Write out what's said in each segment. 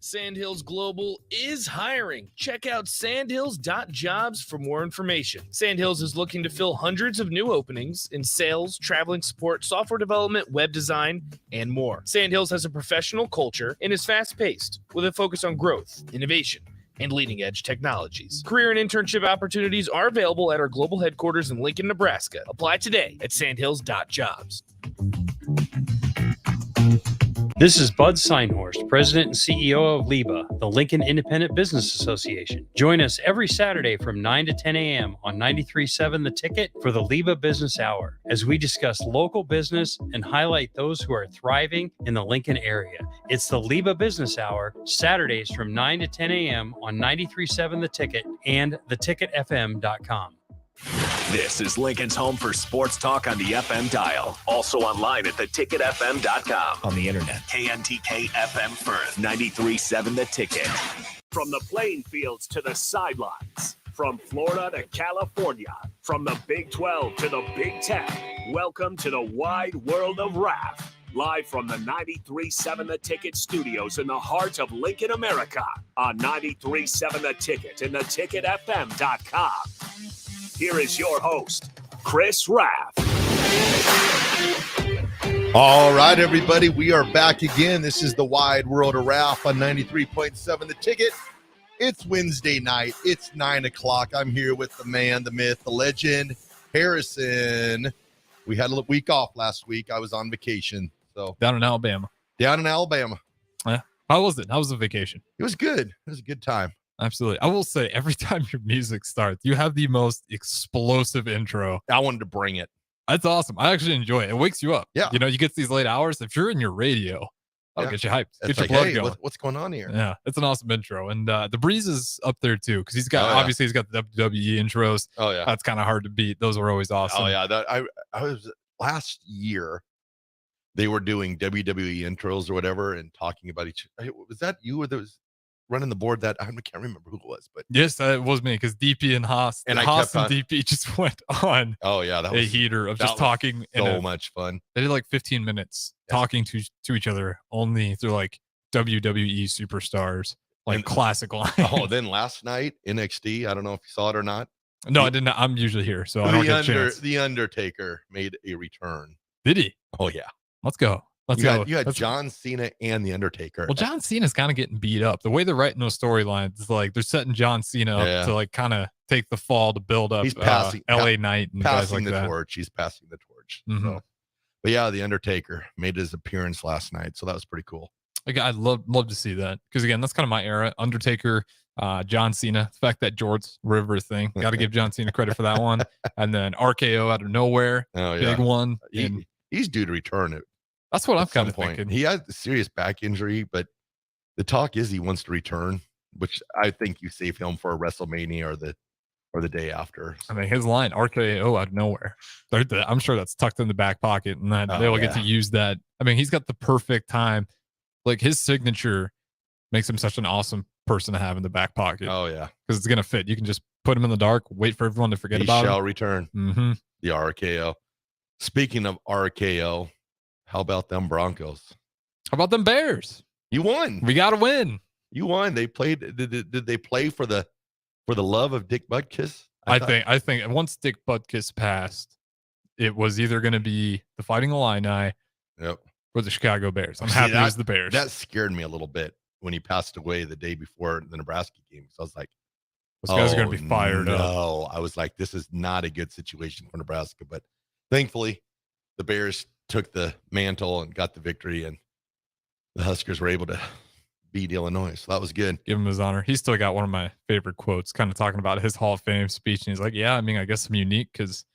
Sandhills Global is hiring. Check out sandhills.jobs for more information. Sandhills is looking to fill hundreds of new openings in sales, traveling support, software development, web design, and more. Sandhills has a professional culture and is fast-paced with a focus on growth, innovation, and leading-edge technologies. Career and internship opportunities are available at our global headquarters in Lincoln, Nebraska. Apply today at sandhills.jobs. This is Bud Seinhorst, President and CEO of LIBA, the Lincoln Independent Business Association. Join us every Saturday from 9 to 10 a.m. on 93.7 The Ticket for the LIBA Business Hour, as we discuss local business and highlight those who are thriving in the Lincoln area. It's the LIBA Business Hour, Saturdays from 9 to 10 a.m. on 93.7 The Ticket and theticketfm.com. This is Lincoln's home for sports talk on the FM dial. Also online at theticketfm.com. On the internet. KNTK FM Firth, 93.7 The Ticket. From the playing fields to the sidelines. From Florida to California. From the Big 12 to the Big 10. Welcome to the wide world of Raff. Live from the 93.7 The Ticket studios in the heart of Lincoln, America. On 93.7 The Ticket and theticketfm.com. Here is your host, Chris Raff. All right, everybody, we are back again. This is the Wide World of Raff on 93.7 The Ticket. It's Wednesday night. It's 9 o'clock. I'm here with the man, the myth, the legend, Harrison. We had a week off last week. I was on vacation. So Down in Alabama. Yeah. How was it? How was the vacation? It was good. It was a good time. Absolutely. I will say, every time your music starts, you have the most explosive intro. I wanted to bring it. That's awesome. I actually enjoy it. It wakes you up. Yeah. You know, you get these late hours. If you're in your radio, that'll get you hyped. It's Get your blood going. What's going on here? Yeah, it's an awesome intro. And the Breeze is up there too, because he's got he's got the WWE intros. Oh, yeah. That's kind of hard to beat. Those were always awesome. Oh, yeah. I was last year. They were doing WWE intros or whatever and talking about each. Was that you or that was running the board? That I can't remember who it was, but yes, it was me, because DP and Haas and DP just went on. Oh yeah, that was a heater of just talking. So much fun. They did like 15 minutes talking to each other only through like WWE superstars, like classic lines. Oh, then last night NXT. I don't know if you saw it or not. No, I didn't. I'm usually here, so I don't get a chance. The Undertaker made a return. Did he? Oh yeah. Let's go. You had John Cena and The Undertaker. Well, John Cena's kind of getting beat up. The way they're writing those storylines is like they're setting John Cena up to like kind of take the fall to build up. He's passing LA Knight and guys like that. Torch. He's passing the torch. Mm-hmm. So. But yeah, The Undertaker made his appearance last night, so that was pretty cool. I'd love to see that, because again, that's kind of my era. Undertaker, John Cena. The fact that George River thing, got to give John Cena credit for that one. And then RKO out of nowhere, big one. He's due to return it. That's what I'm kind of thinking. He has a serious back injury, but the talk is he wants to return, which I think you save him for a WrestleMania or the day after. I mean, his line, RKO out of nowhere. I'm sure that's tucked in the back pocket, and that they'll get to use that. I mean, he's got the perfect time. Like, his signature makes him such an awesome person to have in the back pocket. Oh yeah, because it's gonna fit. You can just put him in the dark, wait for everyone to forget about him. He shall return. Mm-hmm. The RKO. Speaking of RKO. How about them Broncos? How about them Bears? You won. We got to win. You won. They played. Did they play for the love of Dick Butkus? I think once Dick Butkus passed, it was either going to be the Fighting Illini, or the Chicago Bears. I'm happy it was the Bears. That scared me a little bit when he passed away the day before the Nebraska game. So I was like, those guys are going to be fired up. No, I was like, this is not a good situation for Nebraska. But thankfully, the Bears took the mantle and got the victory, and the Huskers were able to beat Illinois. So that was good. Give him his honor. He's still got one of my favorite quotes, kind of talking about his Hall of Fame speech. And he's like, yeah, I mean, I guess I'm unique because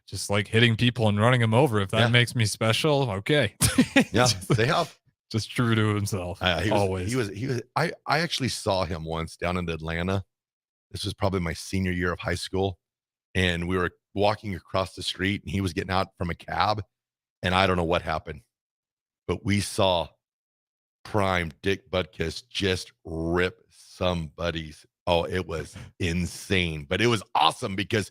just like hitting people and running them over. If that makes me special, okay. Yeah, they have. Just true to himself. Always. He was. I actually saw him once down in Atlanta. This was probably my senior year of high school. And we were walking across the street, and he was getting out from a cab. And I don't know what happened, but we saw prime Dick Butkus just rip somebody's. Oh, it was insane, but it was awesome because,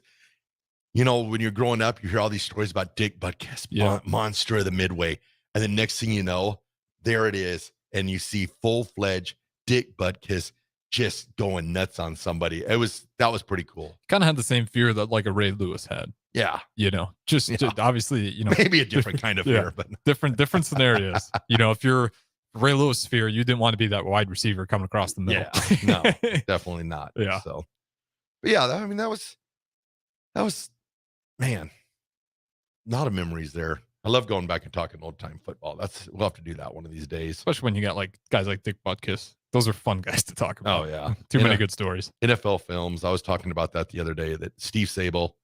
you know, when you're growing up, you hear all these stories about Dick Butkus, monster of the Midway. And then next thing you know, there it is. And you see full-fledged Dick Butkus just going nuts on somebody. That was pretty cool. Kind of had the same fear that like a Ray Lewis had. Yeah. Just obviously, maybe a different kind of fear, but different scenarios. If you're Ray Lewis fear, you didn't want to be that wide receiver coming across the middle. Yeah, no, definitely not. Yeah. So, but yeah, I mean, that was, man, a lot of memories there. I love going back and talking old time football. We'll have to do that one of these days. Especially when you got like guys like Dick Butkus. Those are fun guys to talk about. Oh yeah. Too many good stories. NFL films. I was talking about that the other day, that Steve Sable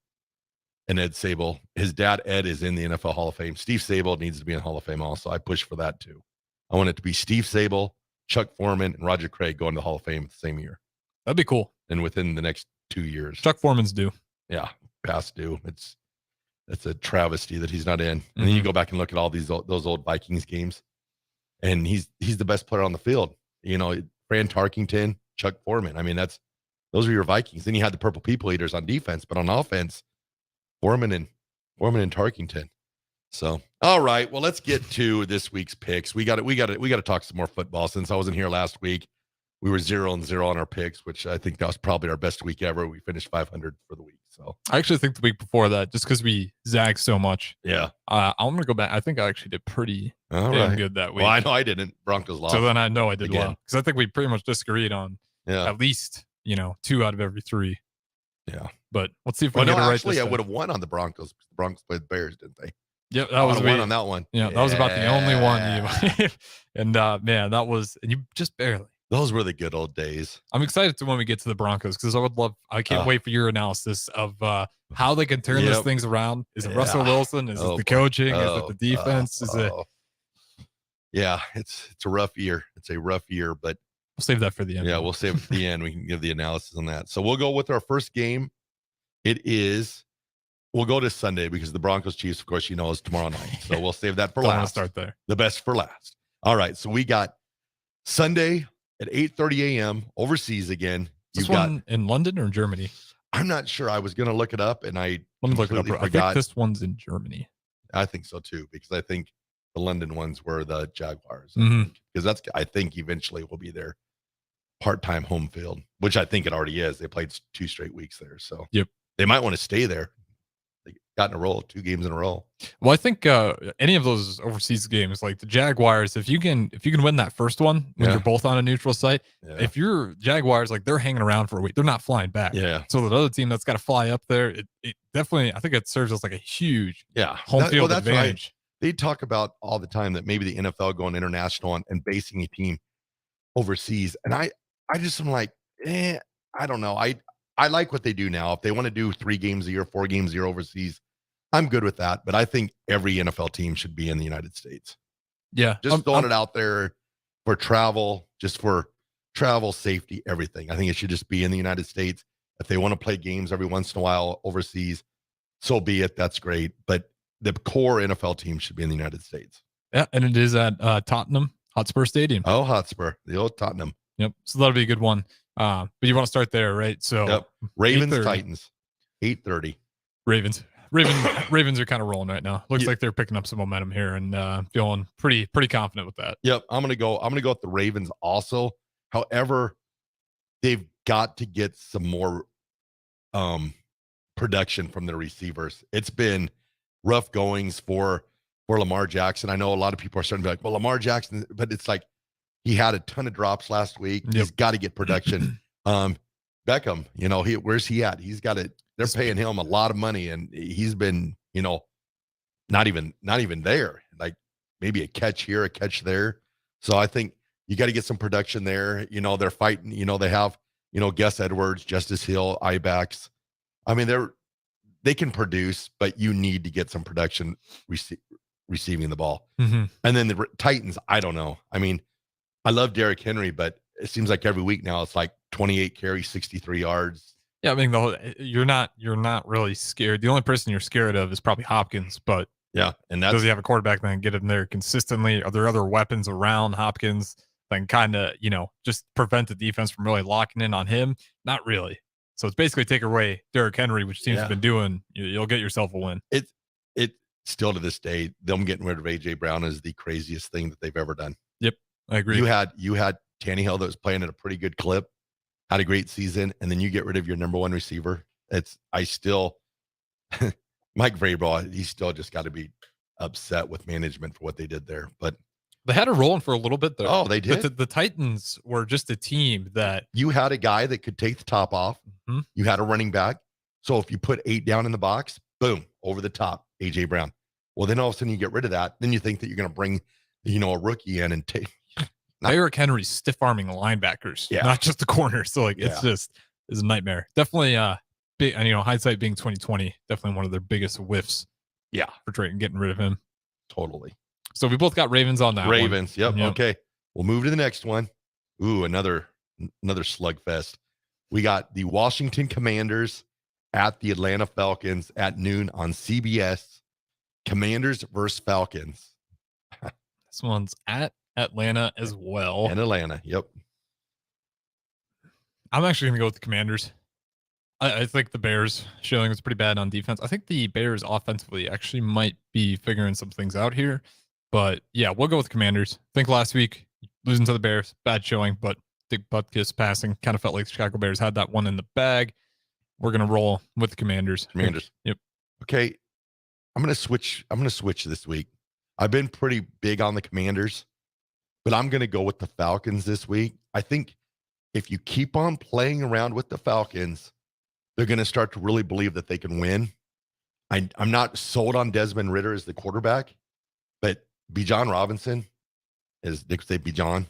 and Ed Sable, his dad Ed is in the NFL Hall of Fame. Steve Sable needs to be in the Hall of Fame also. I push for that too. I want it to be Steve Sable, Chuck Foreman, and Roger Craig going to the Hall of Fame the same year. That'd be cool. And within the next 2 years. Chuck Foreman's due. Yeah, past due. It's a travesty that he's not in. And then you go back and look at all those old Vikings games, and he's the best player on the field. Fran Tarkington, Chuck Foreman. I mean, those are your Vikings. Then you had the Purple People Eaters on defense, but on offense, Foreman and Tarkington. So, all right. Well, let's get to this week's picks. We got to talk some more football. Since I wasn't here last week, we were 0-0 on our picks, which I think that was probably our best week ever. We finished 500 for the week. So I actually think the week before that, just because we zagged so much. Yeah. I'm going to go back. I think I actually did pretty damn good that week. Well, I know I didn't. Broncos lost. So then I know I did well. Because I think we pretty much disagreed on at least, 2 out of every 3. Yeah. But let's see if we can get it right. Actually, I would have won on the Broncos. The Broncos played the Bears, didn't they? Yeah, that was one on that one. Yeah, that was about the only one you and man, that was, and you just barely. Those were the good old days. I'm excited to when we get to the Broncos, because I can't wait for your analysis of how they can turn these things around. Is it Russell Wilson? Is it the coaching? Is it the defense? Yeah, it's a rough year. It's a rough year, but we'll save that for the end. Yeah, we'll save it for the end. We can give the analysis on that. So we'll go with our first game. We'll go to Sunday, because the Broncos Chiefs, of course, is tomorrow night. So we'll save that for last. Want to start there. The best for last. All right. So we got Sunday at 8:30 a.m. overseas again. Is this one in London or in Germany? I'm not sure. I was going to look it up, and let me look it up. I think this one's in Germany. I think so too, because I think the London ones were the Jaguars. Because I think eventually will be their part-time home field, which I think it already is. They played 2 straight weeks there, so they might want to stay there. They got in a row, 2 games in a row. Well, I think any of those overseas games, like the Jaguars, if you can win that first one when you're both on a neutral site, if you're Jaguars, like, they're hanging around for a week, they're not flying back. Yeah. So the other team that's got to fly up there, it definitely, I think it serves as like a huge home field advantage. Right. They talk about all the time that maybe the NFL going international and basing a team overseas, and I just am like, I don't know. I like what they do now. If they want to do 3 games a year, 4 games a year overseas, I'm good with that. But I think every NFL team should be in the United States. Yeah. Just throwing it out there for travel, just for travel, safety, everything. I think it should just be in the United States. If they want to play games every once in a while overseas, so be it. That's great. But the core NFL team should be in the United States. Yeah. And it is at Tottenham Hotspur Stadium. Oh, Hotspur, the old Tottenham. Yep. So that'll be a good one. But you want to start there, right? So Ravens, 8:30. Titans, 8:30. Ravens are kind of rolling right now. Looks like they're picking up some momentum here, and feeling pretty confident with that. Yep. I'm gonna go with the Ravens also. However, they've got to get some more production from their receivers. It's been rough goings for Lamar Jackson. I know a lot of people are starting to be like, well, Lamar Jackson, but it's like, he had a ton of drops last week. He's got to get production. Beckham, where's he at? He's got it. They're paying him a lot of money, and he's been, not even there. Like maybe a catch here, a catch there. So I think you got to get some production there. They're fighting. They have, Gus Edwards, Justice Hill, Ibex. I mean, they can produce, but you need to get some production receiving the ball. And then the Titans, I don't know. I mean, I love Derrick Henry, but it seems like every week now it's like 28 carries, 63 yards. Yeah, I mean, you're not really scared. The only person you're scared of is probably Hopkins, but and does he have a quarterback that can get him there consistently? Are there other weapons around Hopkins that can kind of, just prevent the defense from really locking in on him? Not really. So it's basically take away Derrick Henry, which teams have been doing. You'll get yourself a win. It still to this day, them getting rid of AJ Brown is the craziest thing that they've ever done. Yep. I agree. You had Tannehill that was playing at a pretty good clip, had a great season, and then you get rid of your number one receiver. Mike Vrabel, he's still just got to be upset with management for what they did there. But they had it rolling for a little bit there. Oh, they did. But the Titans were just a team that you had a guy that could take the top off. Mm-hmm. You had a running back. So if you put 8 down in the box, boom, over the top, AJ Brown. Well, then all of a sudden you get rid of that. Then you think that you're going to bring, a rookie in and take. Eric Henry's stiff arming linebackers, not just the corners. So it's a nightmare. Definitely, big. And hindsight being 2020, definitely one of their biggest whiffs. Yeah, for trading, getting rid of him. Totally. So we both got Ravens on that. Ravens. Yep. Okay. We'll move to the next one. Ooh, another slugfest. We got the Washington Commanders at the Atlanta Falcons at noon on CBS. Commanders versus Falcons. This one's at Atlanta as well. And Atlanta. Yep. I'm actually going to go with the Commanders. I think the Bears showing is pretty bad on defense. I think the Bears offensively actually might be figuring some things out here. But yeah, we'll go with Commanders. I think last week, losing to the Bears, bad showing, but Dick Butkus passing kind of felt like the Chicago Bears had that one in the bag. We're going to roll with the Commanders. Yep. Okay. I'm going to switch this week. I've been pretty big on the Commanders, but I'm going to go with the Falcons this week. I think if you keep on playing around with the Falcons, they're going to start to really believe that they can win. I'm not sold on Desmond Ridder as the quarterback, but Bijan Robinson, as Nick say, Bijan,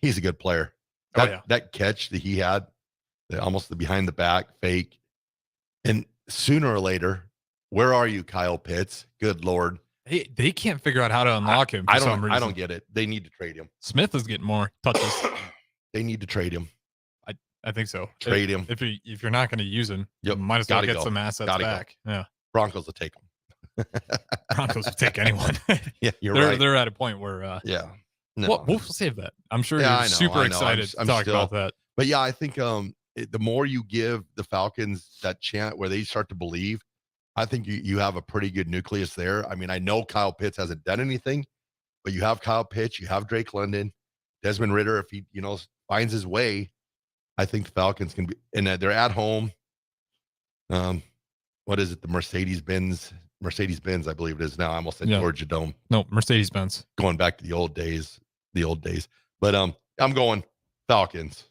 he's a good player. That catch that he had, almost the behind the back fake. And sooner or later, where are you, Kyle Pitts? Good Lord. They can't figure out how to unlock him. I don't get it. They need to trade him. Smith is getting more touches. They need to trade him. I think so. Trade him. If you're not going to use him, you might as well get some assets back. Go. Yeah. Broncos will take him. Broncos will take anyone. Yeah, you're right. They're at a point where no. Well, we'll save that. I'm sure you're super excited to talk about that. But yeah, I think the more you give the Falcons that chant where they start to believe, I think you have a pretty good nucleus there. I mean, I know Kyle Pitts hasn't done anything, but you have Kyle Pitts, you have Drake London, Desmond Ridder. If he finds his way, I think the Falcons can be, and they're at home. What is it? The Mercedes-Benz, I believe it is now. I almost said Georgia Dome. No, Mercedes-Benz. Going back to the old days. But I'm going Falcons.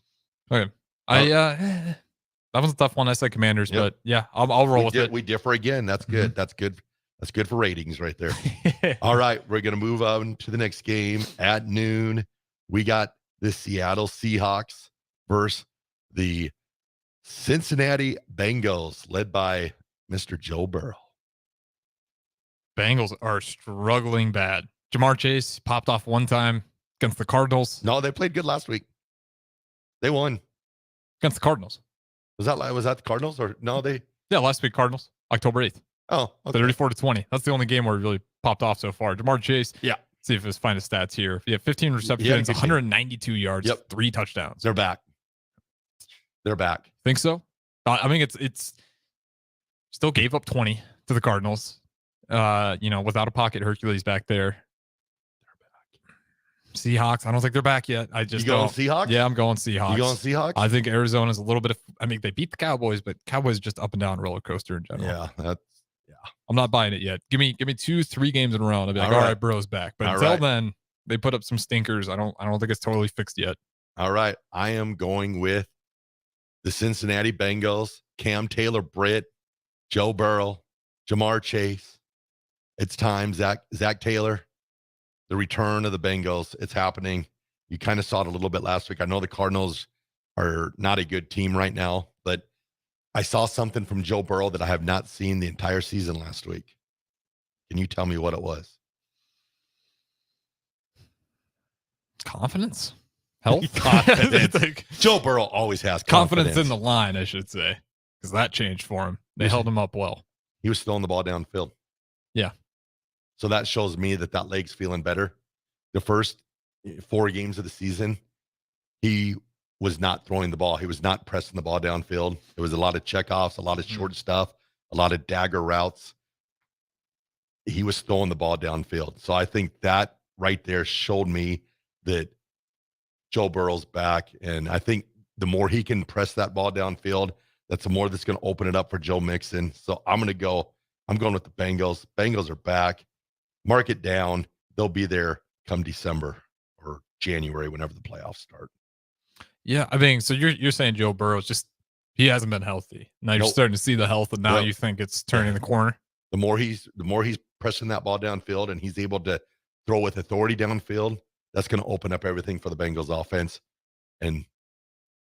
Okay. That was a tough one. I said Commanders, but yeah, I'll roll with it. We differ again. That's good. Mm-hmm. That's good. That's good for ratings right there. All right, we're gonna move on to the next game at noon. We got the Seattle Seahawks versus the Cincinnati Bengals, led by Mr. Joe Burrow. Bengals are struggling bad. Jamar Chase popped off one time against the Cardinals. No, they played good last week. They won against the Cardinals. Was that the Cardinals or no? Last week Cardinals, October 8th. Oh, okay. 34-20. That's the only game where it really popped off so far. Jamar Chase. Yeah. See if it's find his stats here. Yeah, 15 receptions, 192 yards, 3 touchdowns. They're back. Think so? I mean, it's still gave up 20 to the Cardinals. Without a pocket Hercules back there. They're back. Seahawks. I don't think they're back yet. You going Seahawks? Yeah, I'm going Seahawks. You going Seahawks? I think Arizona's a little bit of. I mean, they beat the Cowboys, but Cowboys just up and down roller coaster in general. Yeah, I'm not buying it yet. Give me 2-3 games in a row, and I'll be like, all right, Burrow's back. But until then, they put up some stinkers. I don't think it's totally fixed yet. All right, I am going with the Cincinnati Bengals. Cam Taylor-Britt, Joe Burrow, Jamar Chase. It's time, Zach Taylor. The return of the Bengals. It's happening. You kind of saw it a little bit last week. I know the Cardinals are not a good team right now, but I saw something from Joe Burrow that I have not seen the entire season last week. Can you tell me what it was? Confidence? Health? Confidence. Joe Burrow always has confidence. In the line, I should say, because that changed for him. They held him up well. He was throwing the ball downfield. Yeah. So that shows me that leg's feeling better. The first 4 games of the season, he was not throwing the ball. He was not pressing the ball downfield. It was a lot of checkoffs, a lot of short stuff, a lot of dagger routes. He was throwing the ball downfield. So I think that right there showed me that Joe Burrow's back, and I think the more he can press that ball downfield, that's the more that's going to open it up for Joe Mixon. So I'm going with the Bengals. Bengals are back. Mark it down. They'll be there come December or January, whenever the playoffs start. Yeah, I mean, so you're saying Joe Burrow's just he hasn't been healthy. Now you're starting to see the health, and now you think it's turning the corner. The more he's pressing that ball downfield, and he's able to throw with authority downfield, that's going to open up everything for the Bengals offense, and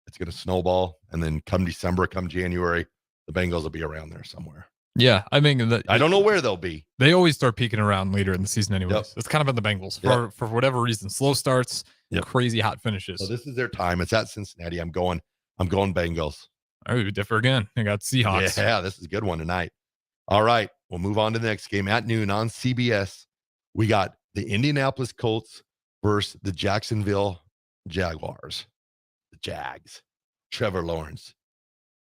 it's going to snowball. And then come December, come January, the Bengals will be around there somewhere. Yeah, I mean, I don't know where they'll be. They always start peaking around later in the season, anyways. Yep. It's kind of been the Bengals for whatever reason. Slow starts, crazy hot finishes. So this is their time. It's at Cincinnati. I'm going Bengals. All right, we differ again. I got Seahawks. Yeah, this is a good one tonight. All right, we'll move on to the next game at noon on CBS. We got the Indianapolis Colts versus the Jacksonville Jaguars. The Jags. Trevor Lawrence.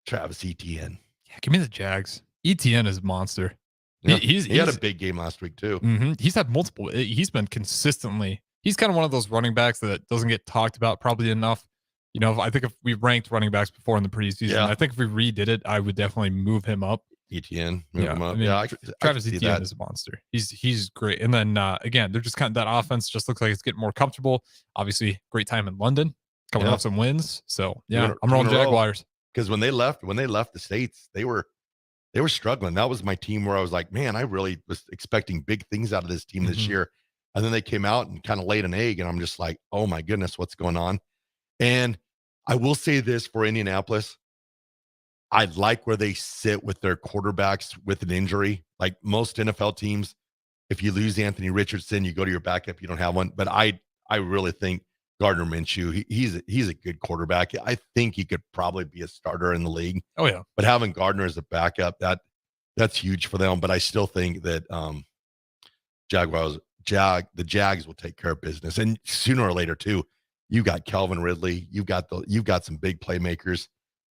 Travis Etienne. Yeah, give me the Jags. Etienne is a monster. Yeah, he had a big game last week too. Mm-hmm. He's had multiple. He's been consistently. He's kind of one of those running backs that doesn't get talked about probably enough. You know, I think if we ranked running backs before in the preseason, I think if we redid it, I would definitely move him up. Etienne, move him up. I mean, Travis Etienne Etienne is a monster. He's great. And then again, they're just kind of that offense just looks like it's getting more comfortable. Obviously, great time in London, coming off some wins. So I'm rolling Jaguars. Because when they left the States, they were struggling. That was my team where I was like, man, I really was expecting big things out of this team this year. And then they came out and kind of laid an egg. And I'm just like, oh my goodness, what's going on? And I will say this for Indianapolis. I like where they sit with their quarterbacks with an injury. Like most NFL teams, if you lose Anthony Richardson, you go to your backup, you don't have one. But I really think Gardner Minshew, he's a good quarterback. I think he could probably be a starter in the league. Oh yeah. But having Gardner as a backup, that's huge for them. But I still think that the Jags will take care of business. And sooner or later too, you got Calvin Ridley, you've got some big playmakers.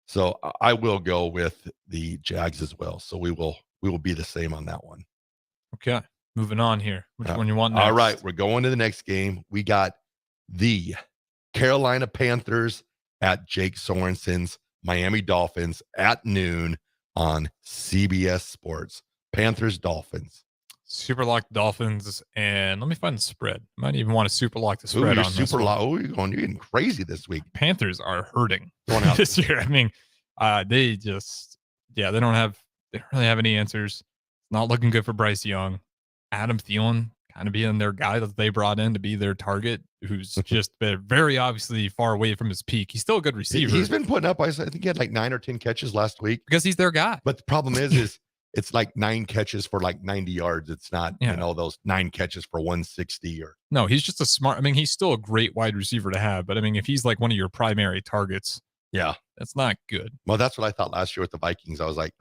So I will go with the Jags as well. So we will be the same on that one. Okay. Moving on here. Which one you want next? All right, we're going to the next game. We got the Carolina Panthers at Jake Sorensen's Miami Dolphins at noon on CBS Sports. Panthers Dolphins. Super lock Dolphins, and let me find the spread. Might even want to super lock the spread on this one. You're getting crazy this week. Panthers are hurting this year. I mean, they don't really have any answers. Not looking good for Bryce Young. Adam Thielen kind of being their guy that they brought in to be their target, who's just been very obviously far away from his peak. He's still a good receiver. He's been putting up, I think he had like 9 or 10 catches last week. Because he's their guy. But the problem is it's like 9 catches for like 90 yards. It's not, those 9 catches for 160 or. No, he's just he's still a great wide receiver to have. But I mean, if he's like one of your primary targets, that's not good. Well, that's what I thought last year with the Vikings. I was like,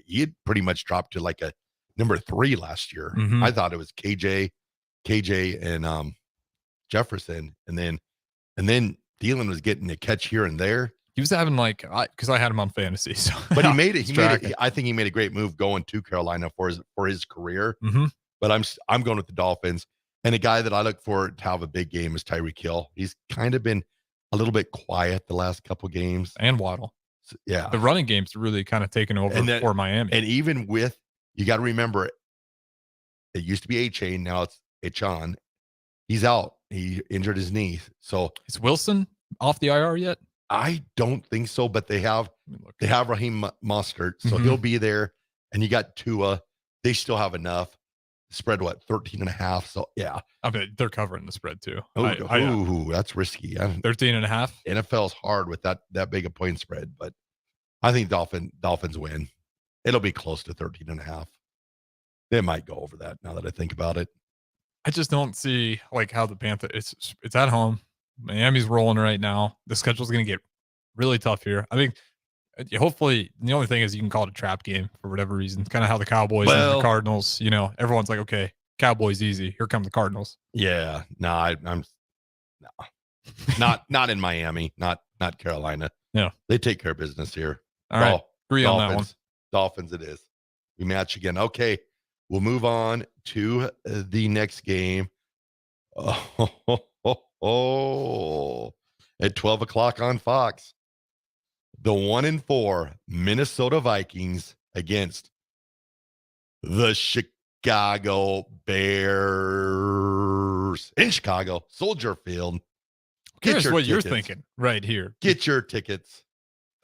he'd pretty much dropped to like a number 3 last year. Mm-hmm. I thought it was KJ and Jefferson. And then Thielen was getting a catch here and there. He was having because I had him on fantasy. So but he made it. I think he made a great move going to Carolina for his career. Mm-hmm. But I'm going with the Dolphins. And a guy that I look for to have a big game is Tyreek Hill. He's kind of been a little bit quiet the last couple games. And Waddle. So, yeah. The running game's really kind of taken over for Miami. And even with, you got to remember, it used to be A-Chain. Now it's Achane. He's out. He injured his knee. So is Wilson off the IR yet? I don't think so, but they have Raheem Mostert, so he'll be there. And you got Tua. They still have enough. Spread 13.5. So yeah, I mean they're covering the spread too. That's risky. 13.5. NFL's hard with that big a point spread, but I think Dolphins win. It'll be close to 13.5. They might go over that now that I think about it. I just don't see how the Panthers. It's at home. Miami's rolling right now. The schedule's going to get really tough here. I think hopefully the only thing is you can call it a trap game for whatever reason. It's kind of how the Cowboys and the Cardinals, everyone's like, okay, Cowboys easy. Here come the Cardinals. Yeah. No, I'm not in Miami, not Carolina. Yeah. They take care of business here. All right. Agree Dolphins, on that one. Dolphins it is. We match again. Okay. We'll move on to the next game. Oh, at 12 o'clock on Fox. The 1-4 Minnesota Vikings against the Chicago Bears in Chicago, Soldier Field. Here's what you're thinking right here. Get your tickets.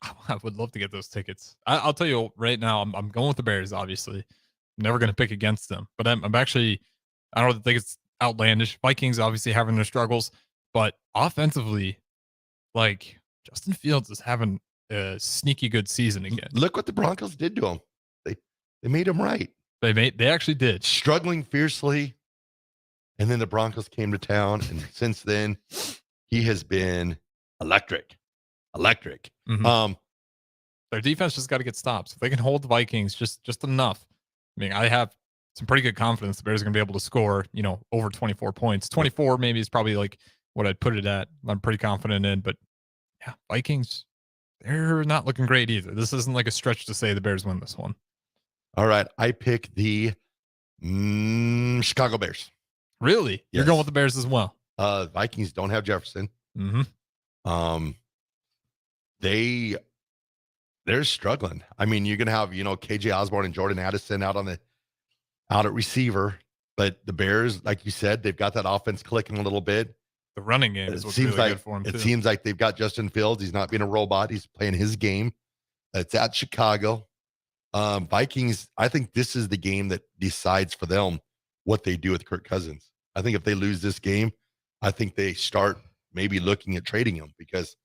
I would love to get those tickets. I'll tell you right now, I'm going with the Bears, obviously. I'm never going to pick against them. But I'm actually, I don't think it's outlandish. Vikings obviously having their struggles. But offensively, like Justin Fields is having a sneaky good season again. Look what the Broncos did to him. They made him right. They actually did. Struggling fiercely. And then the Broncos came to town. And since then, he has been electric. Mm-hmm. Their defense just got to get stops. If they can hold the Vikings just enough. I mean, I have some pretty good confidence the Bears are going to be able to score, over 24 points. 24 maybe is probably like what I'd put it at. I'm pretty confident in. But yeah, Vikings, they're not looking great either. This isn't like a stretch to say the Bears win this one. All right. I pick the Chicago Bears. Really? Yes. You're going with the Bears as well? Vikings don't have Jefferson. Mm-hmm. They're struggling. I mean, you're going to have, KJ Osborne and Jordan Addison out at receiver, but the Bears, like you said, they've got that offense clicking a little bit. The running game is what's really good for them, too. It seems like they've got Justin Fields. He's not being a robot. He's playing his game. It's at Chicago. Vikings, I think this is the game that decides for them what they do with Kirk Cousins. I think if they lose this game, I think they start maybe looking at trading him because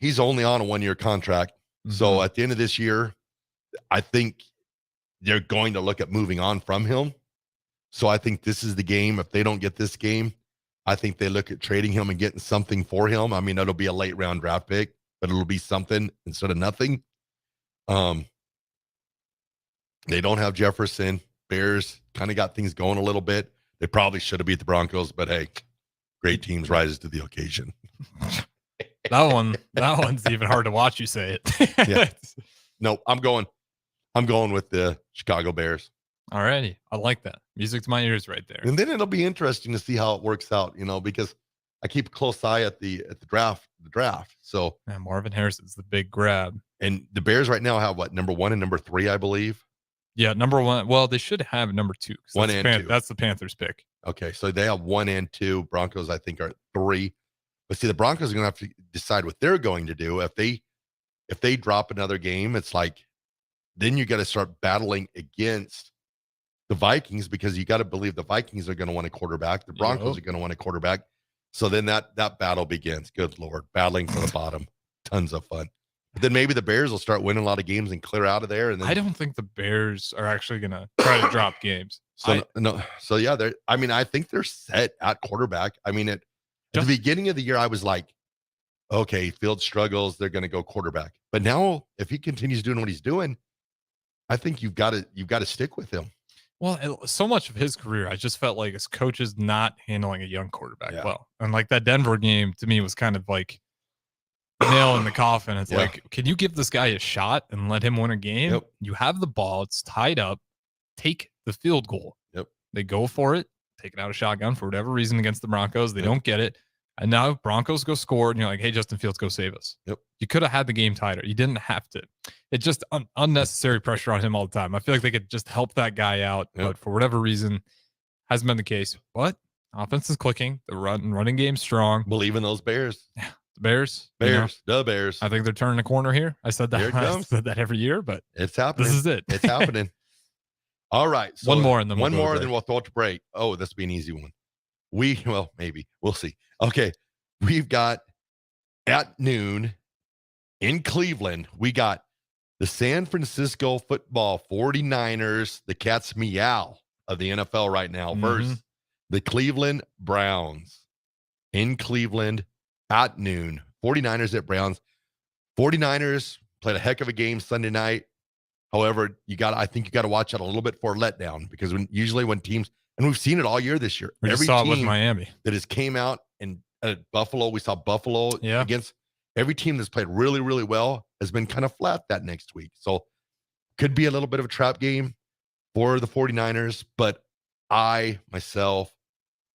he's only on a 1-year contract. Mm-hmm. So at the end of this year, I think they're going to look at moving on from him. So I think this is the game. If they don't get this game, I think they look at trading him and getting something for him. I mean, it'll be a late round draft pick, but it'll be something instead of nothing. They don't have Jefferson. Bears kind of got things going a little bit. They probably should have beat the Broncos, but hey, great teams rises to the occasion. That one's even hard to watch you say it. Yeah. No, I'm going with the Chicago Bears. All righty. I like that. Music to my ears right there. And then it'll be interesting to see how it works out, because I keep a close eye at the draft. So Marvin Harrison's the big grab. And the Bears right now have number 1 and number 3, I believe. Yeah, number 1. Well, they should have number 2. 1 and 2. That's the Panthers pick. Okay, so they have 1 and 2. Broncos, I think, are 3. But see, the Broncos are going to have to decide what they're going to do. If they drop another game, it's like then you got to start battling against the Vikings because you got to believe the Vikings are going to want a quarterback. The Broncos are going to want a quarterback. So then that battle begins. Good Lord, battling for the bottom. Tons of fun. But then maybe the Bears will start winning a lot of games and clear out of there. And then I don't think the Bears are actually going to try to drop games. So yeah, I think they're set at quarterback. I mean, at the beginning of the year, I was like, okay, Fields struggles, they're going to go quarterback. But now, if he continues doing what he's doing, I think you've got to stick with him. Well, so much of his career, I just felt like his coach is not handling a young quarterback well. And like that Denver game to me was kind of like nail in the coffin. It's like, can you give this guy a shot and let him win a game? Yep. You have the ball, it's tied up, take the field goal. Yep. They go for it, taking out a shotgun for whatever reason against the Broncos. They don't get it. And now Broncos go score, and you're like, hey, Justin Fields, go save us. Yep. You could have had the game tighter. You didn't have to. It's just unnecessary pressure on him all the time. I feel like they could just help that guy out, but for whatever reason, hasn't been the case. But offense is clicking. The running game's strong. Believe in those Bears. Yeah, the Bears. The Bears. I think they're turning the corner here. I said that. I said that every year, but it's happening. This is it. It's happening. All right. So one more, and then then we'll throw it to break. Oh, this will be an easy one. Maybe we'll see. Okay. We've got at noon in Cleveland, we got the San Francisco football 49ers, the cat's meow of the NFL right now, versus the Cleveland Browns in Cleveland at noon. 49ers at Browns. 49ers played a heck of a game Sunday night. However, I think you got to watch out a little bit for a letdown because usually when teams, and we've seen it all year this year. Every saw it with Miami that has came out and at Buffalo, we saw Buffalo against every team that's played really, really well has been kind of flat that next week. So could be a little bit of a trap game for the 49ers, but I myself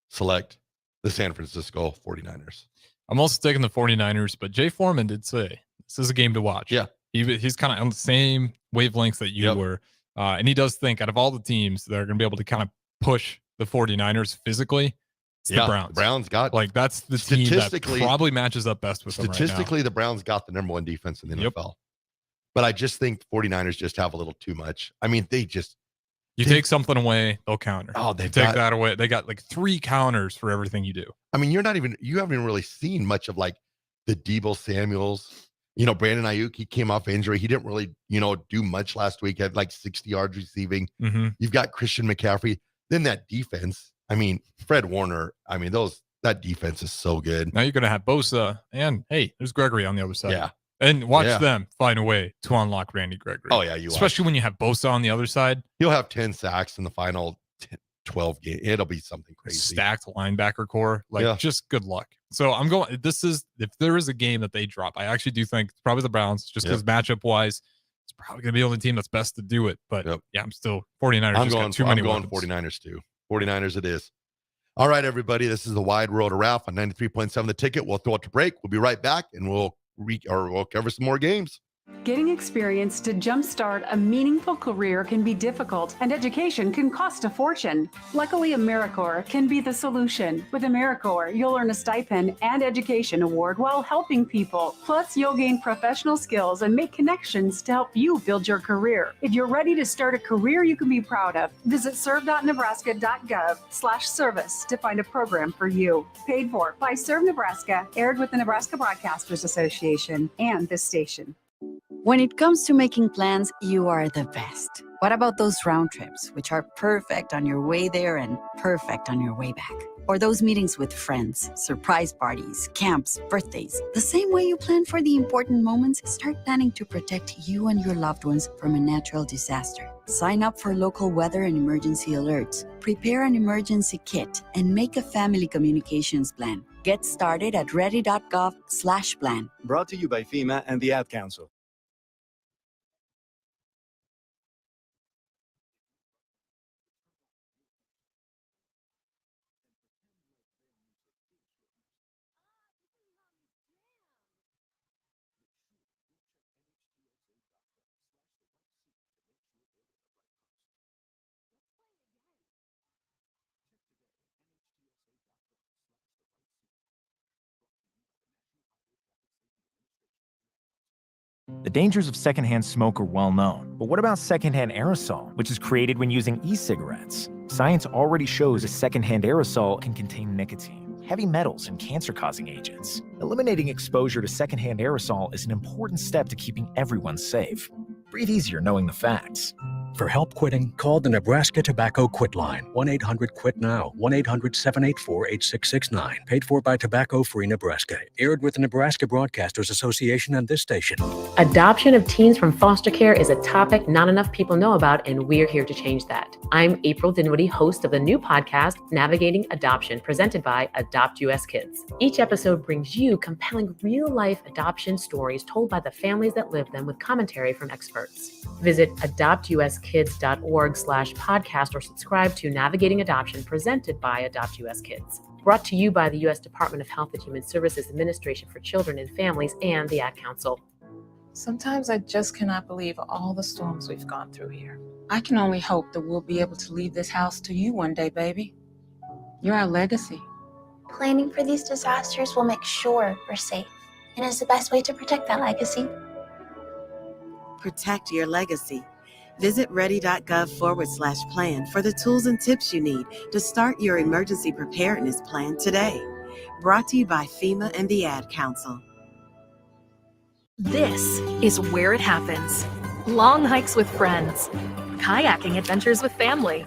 select the San Francisco 49ers. I'm also taking the 49ers, but Jay Foreman did say this is a game to watch. Yeah. He's kind of on the same wavelengths that you were. And he does think out of all the teams that are going to be able to kind of push the 49ers physically, it's the Browns. The Browns got, like, that's the team that probably matches up best with them right now. Statistically, the Browns got the number one defense in the NFL. But I just think 49ers just have a little too much. I mean, you take something away, they'll counter. Oh, take that away. They got like 3 counters for everything you do. I mean, you haven't even really seen much of like the Deebo Samuels. Brandon Ayuk, he came off injury. He didn't really, do much last week. Had like 60 yards receiving. Mm-hmm. You've got Christian McCaffrey. Then that defense. I mean, Fred Warner. I mean, that defense is so good. Now you're going to have Bosa and, hey, there's Gregory on the other side. Yeah. And watch them find a way to unlock Randy Gregory. Oh, yeah. Especially when you have Bosa on the other side. He'll have 10 sacks in the final 12 games. It'll be something crazy. Stacked linebacker core. Just good luck. So I'm going, if there is a game that they drop, I actually do think it's probably the Browns, just because matchup wise, it's probably going to be the only team that's best to do it. But I'm still 49ers. I'm going 49ers too. 49ers it is. All right, everybody. This is the Wide World of Raff on 93.7 The Ticket. We'll throw it to break. We'll be right back and we'll cover some more games. Getting experience to jumpstart a meaningful career can be difficult, and education can cost a fortune. Luckily, AmeriCorps can be the solution. With AmeriCorps, you'll earn a stipend and education award while helping people. Plus, you'll gain professional skills and make connections to help you build your career. If you're ready to start a career you can be proud of, visit serve.nebraska.gov/service to find a program for you. Paid for by Serve Nebraska, aired with the Nebraska Broadcasters Association and this station. When it comes to making plans, you are the best. What about those round trips, which are perfect on your way there and perfect on your way back? Or those meetings with friends, surprise parties, camps, birthdays. The same way you plan for the important moments, start planning to protect you and your loved ones from a natural disaster. Sign up for local weather and emergency alerts. Prepare an emergency kit and make a family communications plan. Get started at ready.gov/plan. Brought to you by FEMA and the Ad Council. The dangers of secondhand smoke are well known. But what about secondhand aerosol, which is created when using e-cigarettes? Science already shows a secondhand aerosol can contain nicotine, heavy metals, and cancer-causing agents. Eliminating exposure to secondhand aerosol is an important step to keeping everyone safe. Breathe easier knowing the facts. For help quitting, call the Nebraska Tobacco Quit Line, 1-800-QUIT-NOW, 1-800-784-8669. Paid for by Tobacco Free Nebraska. Aired with the Nebraska Broadcasters Association and this station. Adoption of teens from foster care is a topic not enough people know about, and we're here to change that. I'm April Dinwiddie, host of the new podcast, Navigating Adoption, presented by Adopt US Kids. Each episode brings you compelling real-life adoption stories told by the families that live them with commentary from experts. Visit adoptuskids.org/podcast or subscribe to Navigating Adoption, presented by Adopt US Kids. Brought to you by the U.S. Department of Health and Human Services Administration for Children and Families and the Ad Council. Sometimes I just cannot believe all the storms we've gone through here. I can only hope that we'll be able to leave this house to you one day, baby. You're our legacy. Planning for these disasters will make sure we're safe, and is the best way to protect that legacy. Protect your legacy. Visit ready.gov/plan for the tools and tips you need to start your emergency preparedness plan today. Brought to you by FEMA and the Ad Council. This is where it happens. Long hikes with friends, kayaking adventures with family,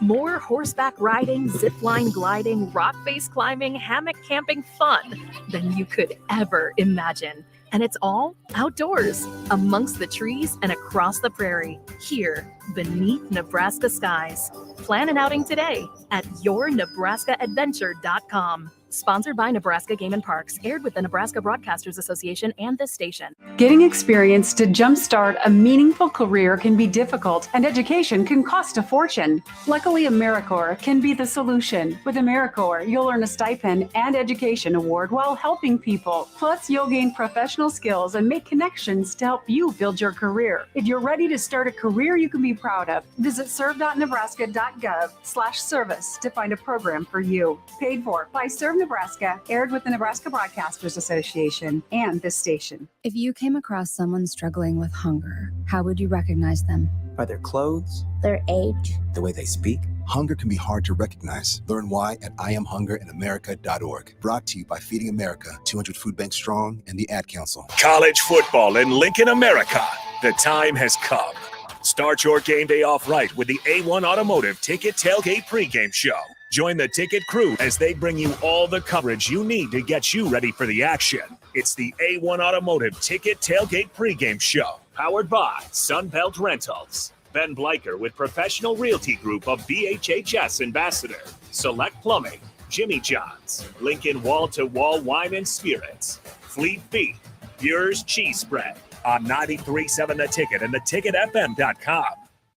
more horseback riding, zipline gliding, rock face climbing, hammock camping fun than you could ever imagine. And it's all outdoors, amongst the trees and across the prairie, here beneath Nebraska skies. Plan an outing today at yournebraskaadventure.com. Sponsored by Nebraska Game and Parks. Aired with the Nebraska Broadcasters Association and this station. Getting experience to jumpstart a meaningful career can be difficult, and education can cost a fortune. Luckily, AmeriCorps can be the solution. With AmeriCorps, you'll earn a stipend and education award while helping people. Plus, you'll gain professional skills and make connections to help you build your career. If you're ready to start a career you can be proud of, visit serve.nebraska.gov/service to find a program for you. Paid for by Serve Nebraska, aired with the Nebraska Broadcasters Association and this station. If you came across someone struggling with hunger, how would you recognize them? By their clothes, their age, the way they speak. Hunger can be hard to recognize. Learn why at IamHungerInAmerica.org. Brought to you by Feeding America, 200 Food Banks Strong, and the Ad Council. College football in Lincoln, America. The time has come. Start your game day off right with the A1 Automotive Ticket Tailgate pregame show. Join the ticket crew as they bring you all the coverage you need to get you ready for the action. It's the A1 Automotive Ticket Tailgate pregame show, powered by Sunbelt Rentals. Ben Bleicher with Professional Realty Group of BHHS Ambassador, Select Plumbing, Jimmy John's, Lincoln Wall-to-Wall Wine and Spirits, Fleet Feet, Bure's Cheese Spread on 93.7 The Ticket and theticketfm.com.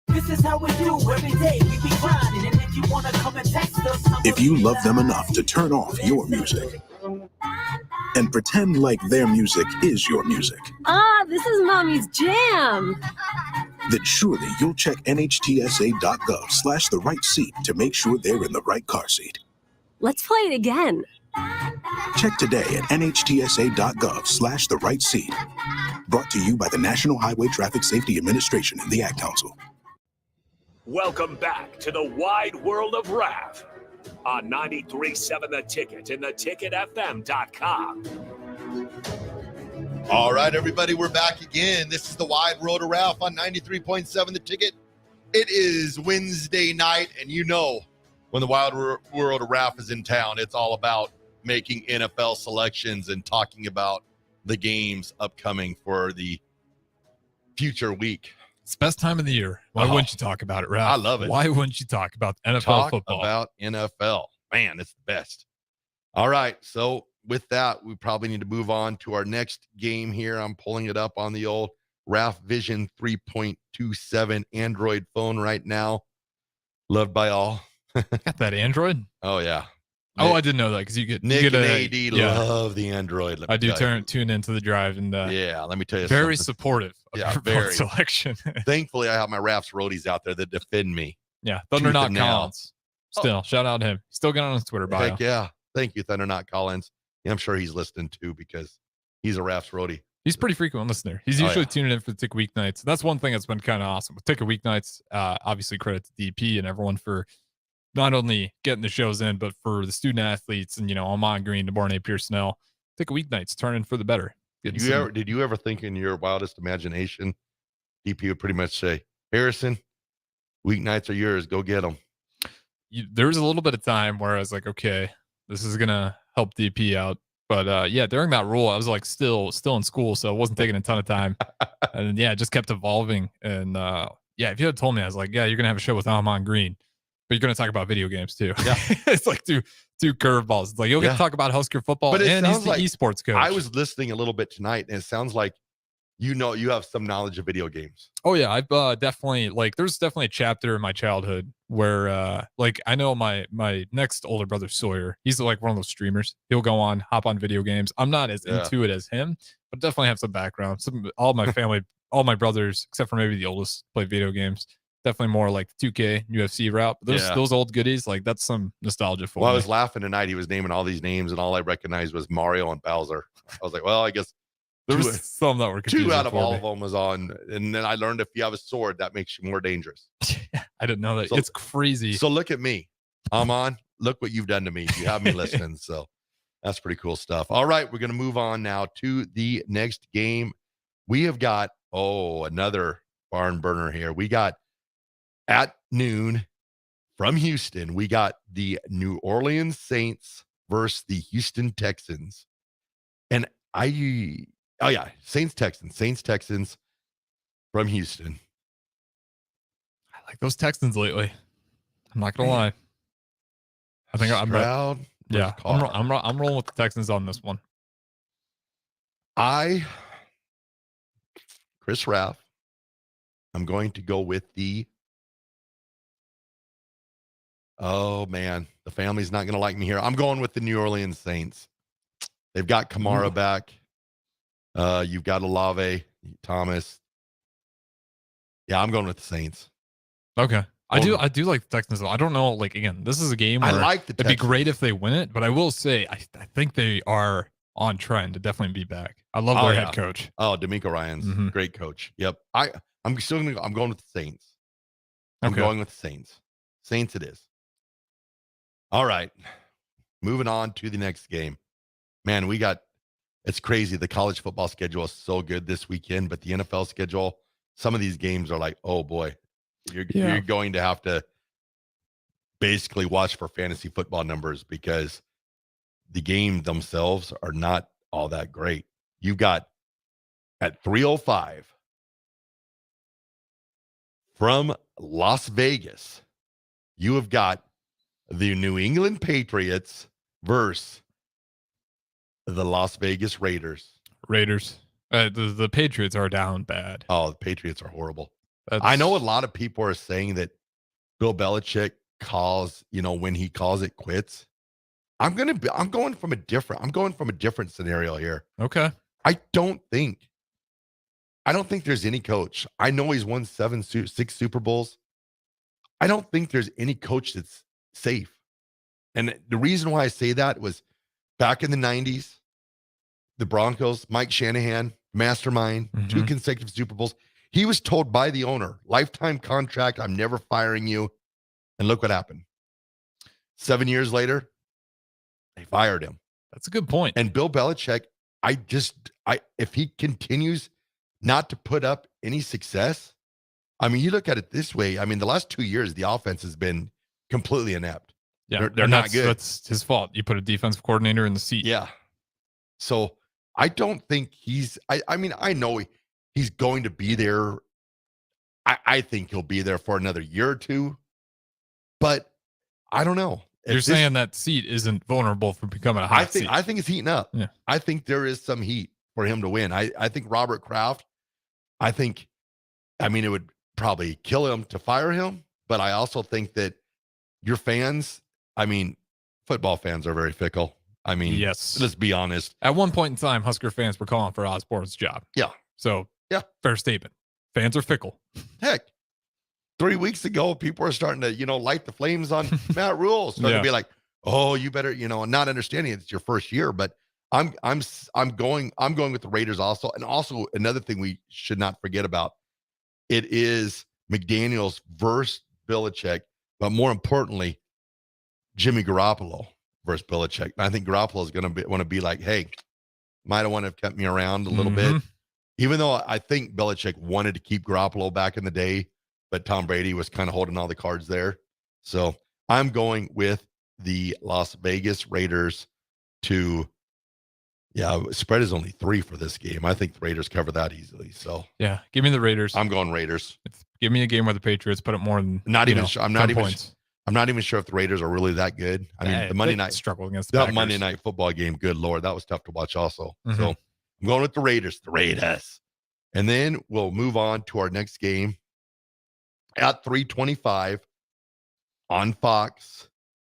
This is how we do every day. We be grinding, and if you wanna come and text us, if you love them enough to turn off your music and pretend like their music is your music, this is Mommy's jam. then surely you'll check nhtsa.gov/the right seat to make sure they're in the right car seat. Let's play it again. Check today at nhtsa.gov/the right seat. Brought to you by the National Highway Traffic Safety Administration and the Ad Council. Welcome back to the wide world of Raff on 93.7 The Ticket and theticketfm.com. All right, everybody, we're back again. This is the wide world of Raff on 93.7 The Ticket. It is Wednesday night, and you know when the wild world of Raff is in town, it's all about making NFL selections and talking about the games upcoming for the future week. It's the best time of the year. Why wouldn't you talk about it, Raff? I love it. Why wouldn't you talk about NFL football? About NFL. Man, it's the best. All right, so with that, we probably need to move on to our next game here. I'm pulling it up on the old Raff Vision 3.27 Android phone right now. Loved by all. Got that Android? Oh, yeah. Oh, I didn't know that because you get Nick and AD love the Android. I do tune into the drive and yeah, let me tell you, very something. Supportive of your phone selection. Thankfully, I have my Raff's roadies out there that defend me. Yeah, Thunder Not Collins. Still, shout out to him. Still got on his Twitter bio. Heck yeah, thank you, Thunder Not Collins. Yeah, I'm sure he's listening too because he's a Raff's roadie. He's pretty frequent listener. He's usually tuning in for the Ticket Weeknights. That's one thing that's been kind of awesome with Ticket Weeknights. Obviously, credit to DP and everyone for not only getting the shows in, but for the student athletes and, Almon Green, DeBarnay, Pierce-Snell. Ticket Weeknights turning for the better. Did you ever think in your wildest imagination, DP would pretty much say, Harrison, weeknights are yours. Go get them. There was a little bit of time where I was like, okay, this is going to help DP out. But yeah, during that rule, I was like still in school, so it wasn't taking a ton of time. And yeah, it just kept evolving. And yeah, if you had told me, I was like, yeah, you're going to have a show with Almon Green, but you're going to talk about video games too. Yeah. It's like two curveballs. It's like you'll get to talk about Husker football, but and he's the esports coach. I was listening a little bit tonight, and it sounds like you have some knowledge of video games. Oh yeah, I've definitely there's definitely a chapter in my childhood where I know my next older brother Sawyer. He's like one of those streamers. He'll go on, hop on video games. I'm not as into it as him, but definitely have some background. All my family, all my brothers, except for maybe the oldest, play video games. Definitely more like 2K, UFC route. But those old goodies, like that's some nostalgia for me. I was laughing tonight. He was naming all these names, and all I recognized was Mario and Bowser. I was like, well, I guess there was some that were two out of all of them was on. And then I learned if you have a sword, that makes you more dangerous. I didn't know that. So, it's crazy. So look at me. I'm on. Look what you've done to me. You have me listening. So that's pretty cool stuff. All right, we're going to move on now to the next game. We have got, another barn burner here. We got at noon from Houston, we got the New Orleans Saints versus the Houston Texans. And Saints Texans from Houston. I like those Texans lately. I'm not gonna lie. I think I'm Stroud, Yeah, First car. I'm rolling with the Texans on this one. Chris Raff. I'm going to go with oh man, the family's not going to like me here. I'm going with the New Orleans Saints. They've got Kamara back. You've got Olave, Thomas. Yeah, I'm going with the Saints. Okay. I do like the Texans. I don't know. Like, again, this is a game where I like the it'd be great if they win it, but I will say I think they are on trend to definitely be back. I love their head coach. Oh, D'Amico Ryans, great coach. Yep. I'm going with the Saints. I'm going with the Saints. Saints it is. All right. Moving on to the next game. Man, it's crazy. The college football schedule is so good this weekend, but the NFL schedule, some of these games are like, oh boy, you're going to have to basically watch for fantasy football numbers because the game themselves are not all that great. You've got at 3:05 from Las Vegas, you have got the New England Patriots versus the Las Vegas Raiders. The Patriots are down bad. Oh, the Patriots are horrible. I know a lot of people are saying that Bill Belichick calls, when he calls it quits. I'm going from a different scenario here. Okay. I don't think there's any coach. I know he's won 6 Super Bowls. I don't think there's any coach that's safe. And the reason why I say that was back in the 90s, the Broncos, Mike Shanahan, mastermind, 2 consecutive Super Bowls. He was told by the owner, lifetime contract, I'm never firing you. And look what happened. 7 years later, they fired him. That's a good point. And Bill Belichick, if he continues not to put up any success, you look at it this way. The last 2 years, the offense has been completely inept. Yeah, they're not good. That's his fault. You put a defensive coordinator in the seat. Yeah. So I don't think I know he's going to be there. I think he'll be there for another year or two, but I don't know. You're saying that seat isn't vulnerable for becoming a hot seat. I think it's heating up. Yeah. I think there is some heat for him to win. I think Robert Kraft, it would probably kill him to fire him, but I also think that your fans, football fans are very fickle. Yes. Let's be honest. At one point in time, Husker fans were calling for Osborne's job. Yeah. So, yeah, fair statement. Fans are fickle. Heck, 3 weeks ago, people are starting to, light the flames on Matt Rule. Starting to be like, oh, you better, not understanding it's your first year, but I'm going with the Raiders also. And also another thing we should not forget about, it is McDaniels versus Belichick, but more importantly, Jimmy Garoppolo versus Belichick. I think Garoppolo is going to want to be like, hey, might have want to have kept me around a little bit. Even though I think Belichick wanted to keep Garoppolo back in the day, but Tom Brady was kind of holding all the cards there. So I'm going with the Las Vegas Raiders spread is only 3 for this game. I think the Raiders cover that easily. So yeah, give me the Raiders. I'm going Raiders. Give me a game where the Patriots put up more than I'm not even sure if the Raiders are really that good. The Monday night struggle against that Monday night football game. Good Lord, that was tough to watch also. So I'm going with the Raiders. And then we'll move on to our next game at 3:25 on Fox.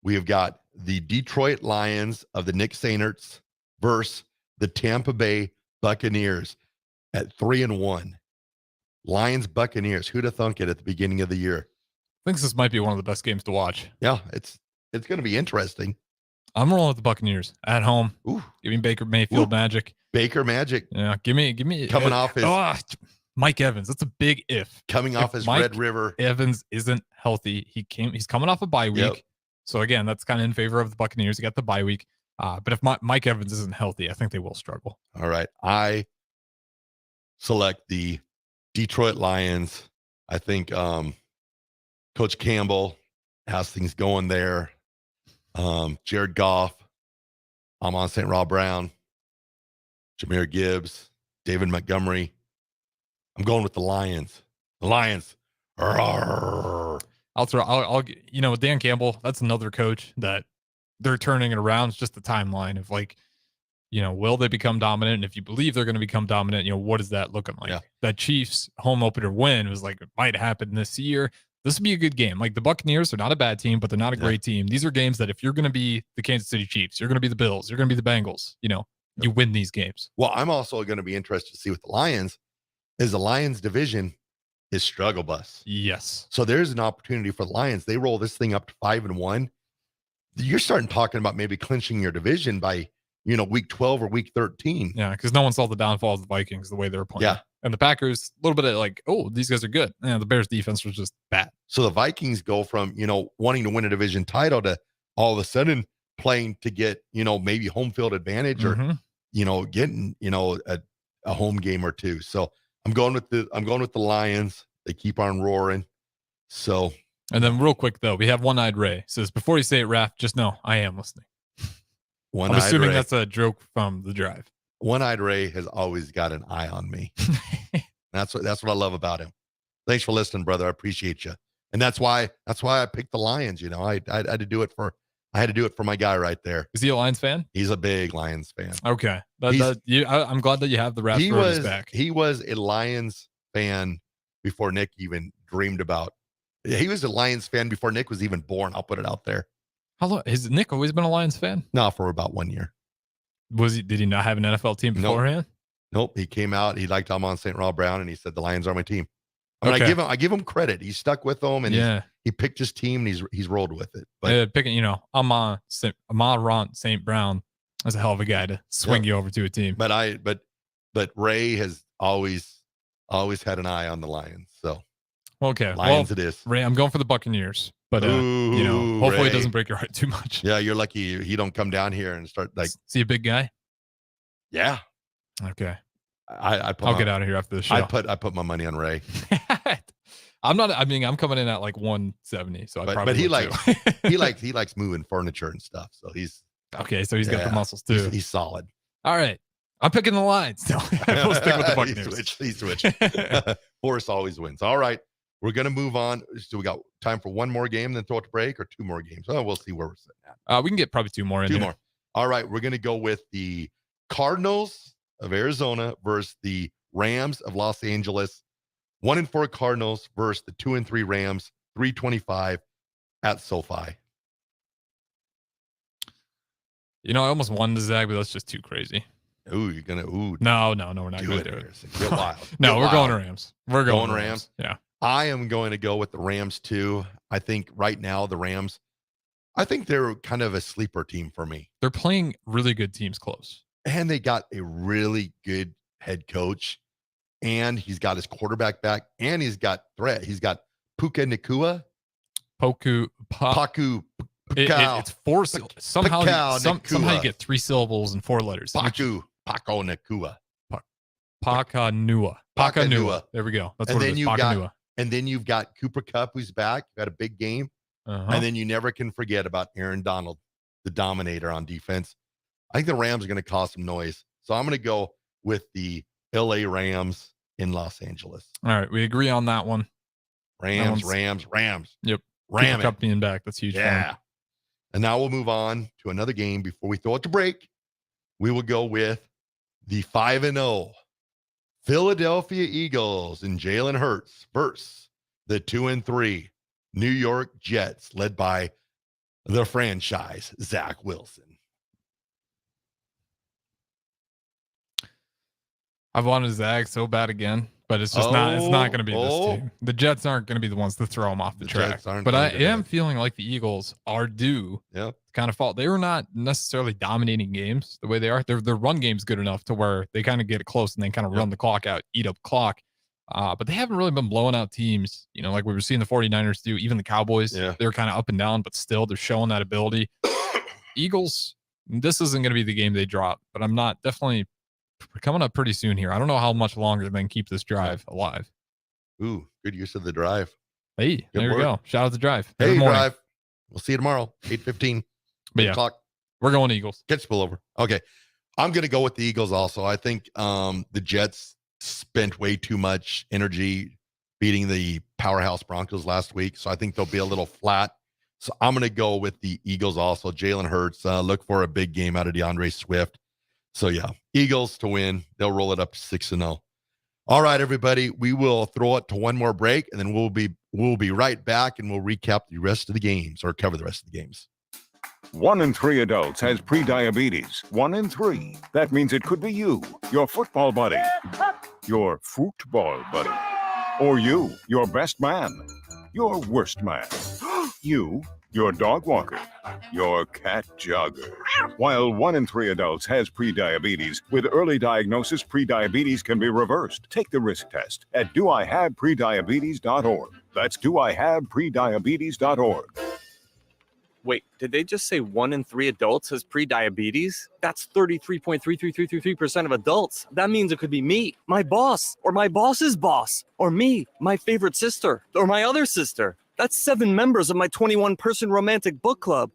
We have got the Detroit Lions of the Nick Saints versus the Tampa Bay Buccaneers at 3-1. Lions Buccaneers. Who'd have thunk it at the beginning of the year? I think this might be one of the best games to watch. Yeah, it's going to be interesting. I'm rolling with the Buccaneers at home. Ooh. Give me Baker Mayfield magic. Baker magic. Yeah, give me coming off his Mike Evans. That's a big if. Coming off his Red River. Evans isn't healthy. He's coming off a bye week. Yep. So again, that's kind of in favor of the Buccaneers. You got the bye week. But if Mike Evans isn't healthy, I think they will struggle. All right. I select the Detroit Lions. I think Coach Campbell has things going there. Jared Goff, Amon St. Rob Brown, Jahmyr Gibbs, David Montgomery. I'm going with the Lions. The Lions. I'll Dan Campbell. That's another coach that they're turning it around. It's just the timeline of like, will they become dominant? And if you believe they're going to become dominant, what is that looking like? Yeah. That Chiefs home opener win was like, it might happen this year. This would be a good game. Like the Buccaneers are not a bad team, but they're not a great team. These are games that if you're going to be the Kansas City Chiefs, you're going to be the Bills, you're going to be the Bengals, you win these games. Well, I'm also going to be interested to see with the Lions is the Lions division is struggle bus. Yes. So there's an opportunity for the Lions. They roll this thing up to 5-1. You're starting talking about maybe clinching your division by, week 12 or week 13. Yeah, because no one saw the downfall of the Vikings the way they were playing. Yeah. And the Packers, a little bit of like, oh, these guys are good. The Bears defense was just bad. So the Vikings go from, wanting to win a division title to all of a sudden playing to get, maybe home field advantage or, getting, a home game or two. So I'm going with the Lions. They keep on roaring. So. And then real quick though, we have One-Eyed Ray says, before you say it, Raff, just know I am listening. I'm assuming that's a joke from the drive. One-Eyed Ray has always got an eye on me. That's what I love about him. Thanks for listening, brother. I appreciate you. And that's why I picked the Lions. I had to do it for my guy right there. Is he a Lions fan? He's a big Lions fan. Okay. I'm glad that you have the Raff stories back. He was a Lions fan before Nick even dreamed about. He was a Lions fan before Nick was even born. I'll put it out there. How long has Nick always been a Lions fan? No, for about 1 year. Did he not have an NFL team beforehand? Nope. He came out. He liked Amon St. Rob Brown, and he said the Lions are my team. I mean, I give him credit. He stuck with them, and he picked his team, and he's rolled with it. But picking, Amon St. Brown is a hell of a guy to swing you over to a team. But Ray has always had an eye on the Lions. So okay, Lions it is. Ray, I'm going for the Buccaneers. But hopefully Ray, it doesn't break your heart too much. Yeah, you're lucky he don't come down here and start like. See a big guy? Yeah. Okay. I'll get out of here after the show. I put my money on Ray. I'm coming in at like 170. So he likes moving furniture and stuff. So he's okay. So he's got the muscles too. He's solid. All right. I'm picking the Lions. No, we'll stick with the Buccaneers. He switched. Horse always wins. All right. We're going to move on. So we got time for one more game, then throw it to break, or two more games. Oh, we'll see where we're sitting at. We can get probably two more in Two here. more. All right. We're going to go with the Cardinals of Arizona versus the Rams of Los Angeles. 1-4 Cardinals versus the 2-3 Rams. 325 at SoFi. I almost wanted to zag, but that's just too crazy. Ooh, you're gonna No, we're not going to do it. Get wild. No, Get we're wild. going Rams. We're going Rams. Yeah. I am going to go with the Rams too. I think right now the Rams, I think they're kind of a sleeper team for me. They're playing really good teams close. And they got a really good head coach. And he's got his quarterback back. And he's got threat. He's got Puka Nakua. Paku. It's four. Somehow you get three syllables and four letters. Paco Nakua. Pakanua. There we go. That's what it is. Pakanua. And then you've got Cooper Kupp, who's back. Got a big game. And then you never can forget about Aaron Donald, the dominator on defense. I think the Rams are going to cause some noise. So I'm going to go with the LA Rams in Los Angeles. All right. We agree on that one. Rams. Yep. Ram Cup being back. That's huge. Yeah. And now we'll move on to another game before we throw it to break. We will go with the 5-0 Philadelphia Eagles and Jalen Hurts versus the 2-3 New York Jets, led by the franchise, Zach Wilson. I've wanted Zach so bad again, but it's just not. It's not going to be this team. The Jets aren't going to be the ones to throw them off the track. But I am feeling like the Eagles are due. Yep. Kind of fault. They were not necessarily dominating games the way they are. Their run game's good enough to where they kind of get it close and then kind of run the clock out, eat up clock. But they haven't really been blowing out teams, like we were seeing the 49ers do. Even the Cowboys, they're kind of up and down, but still they're showing that ability. Eagles, this isn't going to be the game they drop, but I'm not definitely coming up pretty soon here. I don't know how much longer they can keep this drive alive. Ooh, good use of the drive. Hey, good there we go. Shout out to Drive. Hey, Drive. We'll see you tomorrow, 8:15. But yeah, o'clock. We're going Eagles. Get spillover. Okay. I'm going to go with the Eagles also. I think the Jets spent way too much energy beating the powerhouse Broncos last week. So I think they'll be a little flat. So I'm going to go with the Eagles also. Jalen Hurts, look for a big game out of DeAndre Swift. So, yeah, Eagles to win. They'll roll it up to 6-0. All right, everybody, we will throw it to one more break, and then we'll be right back, and we'll recap the rest of the games or cover the rest of the games. 1 in 3 adults has prediabetes. 1 in 3. That means it could be you, your football buddy, your football buddy, or you, your best man, your worst man, you, your dog walker, your cat jogger. While 1 in 3 adults has prediabetes, with early diagnosis, prediabetes can be reversed. Take the risk test at doihaveprediabetes.org. That's doihaveprediabetes.org. Wait, did they just say 1 in 3 adults has prediabetes? That's 33.33333% of adults. That means it could be me, my boss, or my boss's boss, or me, my favorite sister, or my other sister. That's 7 members of my 21-person romantic book club.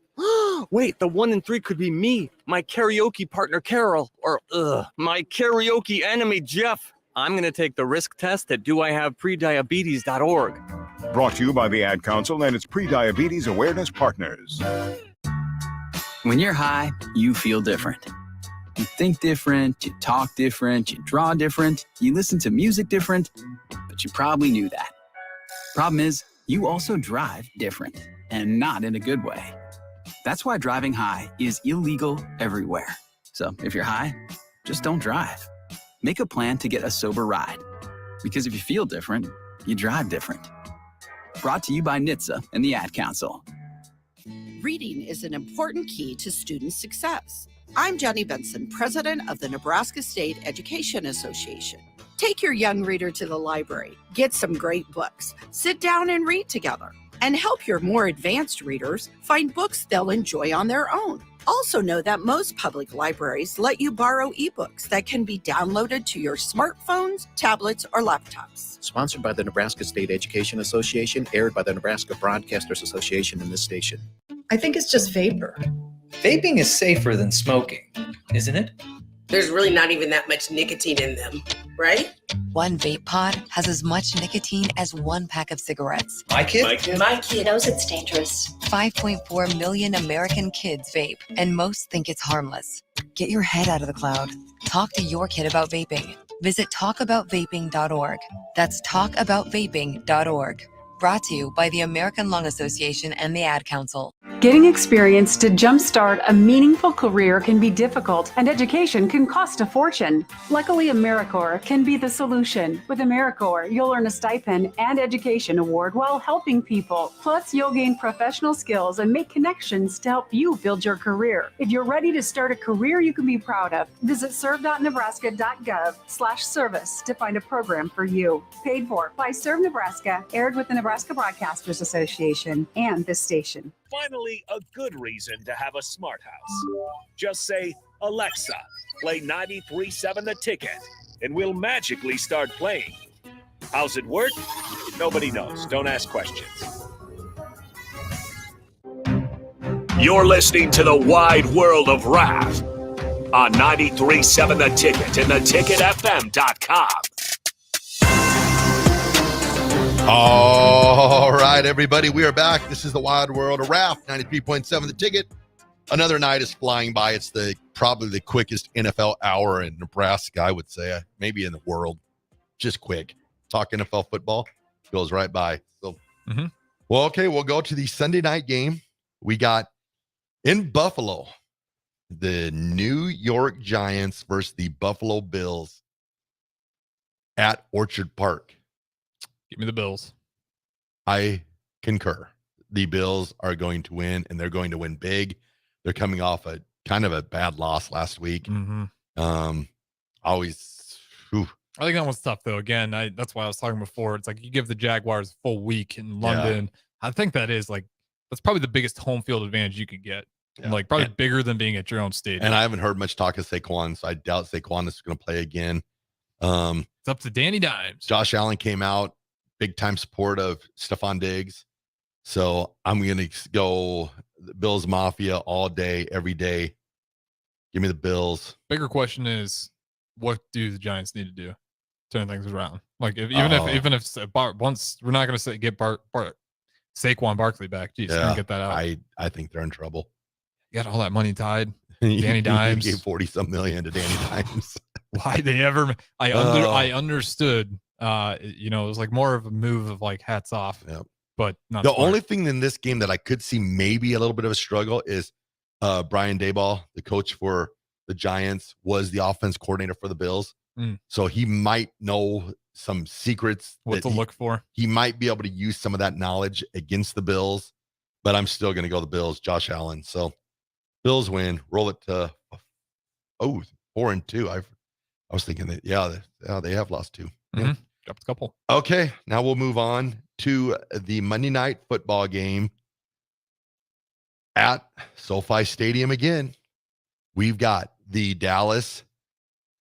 Wait, the 1 in 3 could be me, my karaoke partner Carol, or my karaoke enemy Jeff. I'm going to take the risk test at doihaveprediabetes.org. Brought to you by the Ad Council and its Prediabetes Awareness Partners. When you're high, you feel different. You think different, you talk different, you draw different, you listen to music different, but you probably knew that. Problem is, you also drive different, and not in a good way. That's why driving high is illegal everywhere. So if you're high, just don't drive. Make a plan to get a sober ride. Because if you feel different, you drive different. Brought to you by NHTSA and the Ad Council. Reading is an important key to student success. I'm Jenny Benson, president of the Nebraska State Education Association. Take your young reader to the library, get some great books, sit down and read together, and help your more advanced readers find books they'll enjoy on their own. Also know that most public libraries let you borrow ebooks that can be downloaded to your smartphones, tablets, or laptops. Sponsored by the Nebraska State Education Association, aired by the Nebraska Broadcasters Association and this station. I think it's just vapor. Vaping is safer than smoking, isn't it? There's really not even that much nicotine in them, right? One vape pod has as much nicotine as 1 pack of cigarettes. My kid knows it's dangerous. 5.4 million American kids vape, and most think it's harmless. Get your head out of the cloud. Talk to your kid about vaping. Visit talkaboutvaping.org. That's talkaboutvaping.org. Brought to you by the American Lung Association and the Ad Council. Getting experience to jumpstart a meaningful career can be difficult, and education can cost a fortune. Luckily, AmeriCorps can be the solution. With AmeriCorps, you'll earn a stipend and education award while helping people. Plus, you'll gain professional skills and make connections to help you build your career. If you're ready to start a career you can be proud of, visit serve.nebraska.gov/service to find a program for you. Paid for by Serve Nebraska, aired with the Nebraska Broadcasters Association and this station. Finally, a good reason to have a smart house. Just say, Alexa, play 93.7 The Ticket, and we'll magically start playing. How's it work? Nobody knows. Don't ask questions. You're listening to the wide world of Raff on 93.7 The Ticket and theticketfm.com. All right, everybody, we are back. This is the Wild World of Raff, 93.7 The Ticket. Another night is flying by. It's probably the quickest NFL hour in Nebraska, I would say, maybe in the world. Just quick. Talk NFL football goes right by. So, Well, okay, we'll go to the Sunday night game. We got in Buffalo, the New York Giants versus the Buffalo Bills at Orchard Park. Give me the Bills. I concur. The Bills are going to win, and they're going to win big. They're coming off a kind of a bad loss last week. Always. Whew. I think that one's tough, though. Again, that's why I was talking before. It's like you give the Jaguars a full week in London. Yeah. I think that's probably the biggest home field advantage you could get. Yeah. Like probably bigger than being at your own stadium. And I haven't heard much talk of Saquon, so I doubt Saquon is going to play again. It's up to Danny Dimes. Josh Allen came out. Big time support of Stephon Diggs. So I'm going to go Bills Mafia all day, every day. Give me the Bills. Bigger question is, what do the Giants need to do to turn things around? Like, even if once we're not going to get Bart Saquon Barkley back. Jeez, couldn't get that out. I think they're in trouble. You got all that money tied. Danny Dimes. He gave 40-some million to Danny Dimes. Why they ever? I understood. It was like more of a move of like hats off. Yep. But not the smart. only thing in this game that I could see maybe a little bit of a struggle is Brian Daboll, the coach for the Giants, was the offense coordinator for the Bills. So he might know some secrets. What to look for. He might be able to use some of that knowledge against the Bills, but I'm still going to go the Bills, Josh Allen. So Bills win, roll it to 4-2. I was thinking that, they have lost 2. Mm-hmm. Dropped a couple. Okay, now we'll move on to the Monday night football game at SoFi Stadium again. We've got the Dallas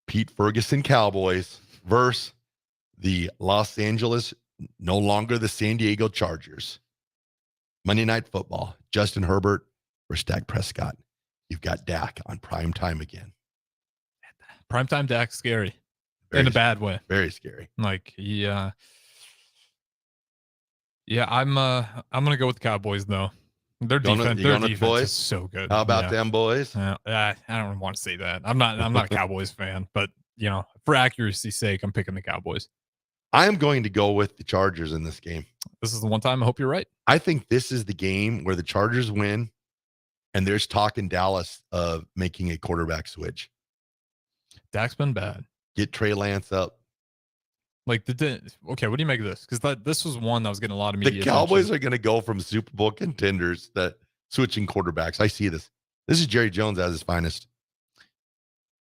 Pete Ferguson Cowboys versus the Los Angeles, no longer the San Diego Chargers. Monday night football, Justin Herbert versus Dak Prescott. You've got Dak on prime time again. Primetime Dak, scary. In a bad way. Very scary. Like, I'm gonna go with the Cowboys though. Their defense is so good. How about them boys? I don't want to say that. I'm not a Cowboys fan, but for accuracy's sake, I'm picking the Cowboys. I am going to go with the Chargers in this game. This is the one time I hope you're right. I think this is the game where the Chargers win, and there's talk in Dallas of making a quarterback switch. Dak's been bad. Get Trey Lance up. Like what do you make of this? Because this was one that was getting a lot of media. The Cowboys are going to go from Super Bowl contenders that switching quarterbacks. I see this. This is Jerry Jones at his finest.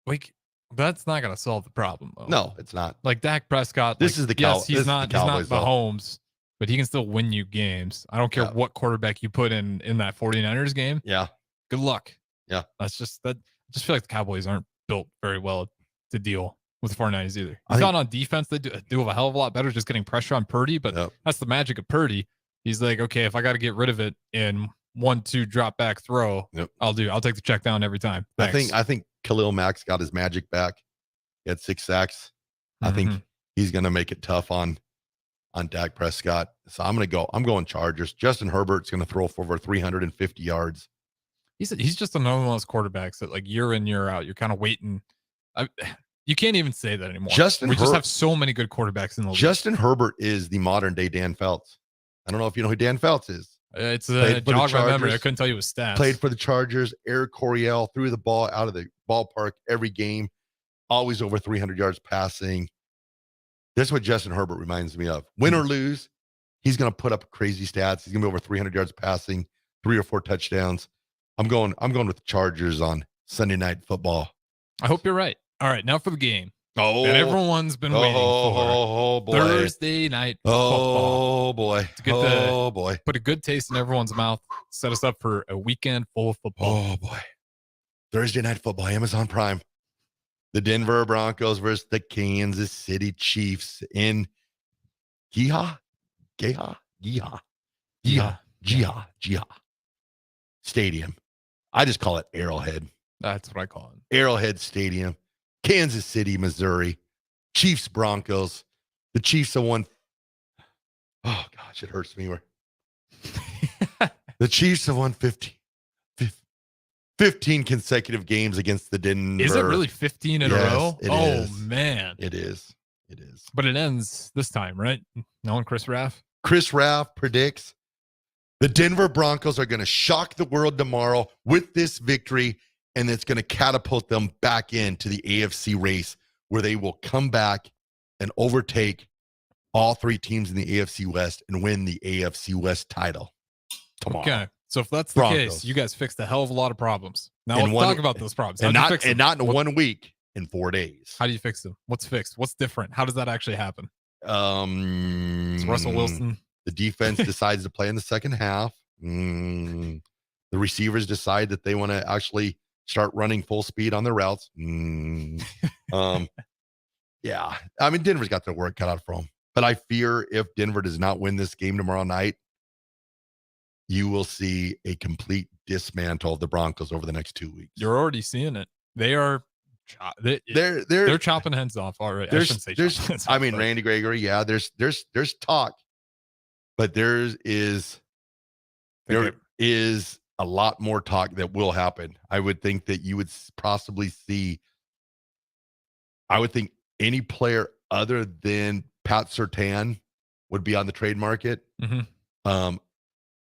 Like, that's not going to solve the problem, though. No, it's not. Like Dak Prescott. This is the Cowboys. He's not Mahomes, but he can still win you games. I don't care what quarterback you put in that 49ers game. Yeah. Good luck. Yeah. That's just that. I just feel like the Cowboys aren't built very well to deal with the 49ers either. He's not on defense. They do a hell of a lot better just getting pressure on Purdy, but that's the magic of Purdy. He's like, okay, if I got to get rid of it in 1-2 drop back throw, I'll take the check down every time. Thanks. I think Khalil Mack's got his magic back. He had 6 sacks. I think he's going to make it tough on Dak Prescott. So I'm going Chargers. Justin Herbert's going to throw for over 350 yards. He's just another one of those quarterbacks that like year in, year out, you're kind of waiting. You can't even say that anymore. Just have so many good quarterbacks in the league. Justin Herbert is the modern day Dan Phelps. I don't know if you know who Dan Phelps is. It's a jog my memory. I couldn't tell you his stats. Played for the Chargers. Eric Coryell threw the ball out of the ballpark every game. Always over 300 yards passing. That's what Justin Herbert reminds me of. Win or lose, he's going to put up crazy stats. He's going to be over 300 yards passing, 3 or 4 touchdowns. I'm going with the Chargers on Sunday Night Football. I hope you're right. All right, now for the game. That everyone's been waiting for. Oh boy. Thursday night football. Oh boy. Boy. Put a good taste in everyone's mouth. Set us up for a weekend full of football. Oh boy. Thursday night football, Amazon Prime. The Denver Broncos versus the Kansas City Chiefs in Geha Stadium. I just call it Arrowhead. That's what I call it. Arrowhead Stadium. Kansas City, Missouri. Chiefs, Broncos. The Chiefs have won. Oh, gosh, it hurts me. The Chiefs have won 15 consecutive games against the Denver. Is it really 15 in a row? It is. Man. It is. But it ends this time, right? No one, Chris Raff? Chris Raff predicts the Denver Broncos are going to shock the world tomorrow with this victory, and it's going to catapult them back into the AFC race where they will come back and overtake all 3 teams in the AFC West and win the AFC West title tomorrow. Okay. So if that's the case, you guys fixed a hell of a lot of problems. Now let's talk about those problems. And not in 1 week, in 4 days. How do you fix them? What's fixed? What's different? How does that actually happen? It's Russell Wilson. The defense decides to play in the second half. The receivers decide that they want to actually start running full speed on their routes. Yeah. I mean, Denver's got their work cut out for them. But I fear if Denver does not win this game tomorrow night, you will see a complete dismantle of the Broncos over the next 2 weeks. You're already seeing it. They are they're chopping heads off already. I mean, Randy Gregory, there's talk, but there is There is a lot more talk that will happen. I would think that you would possibly see, I would think any player other than Pat Surtain would be on the trade market.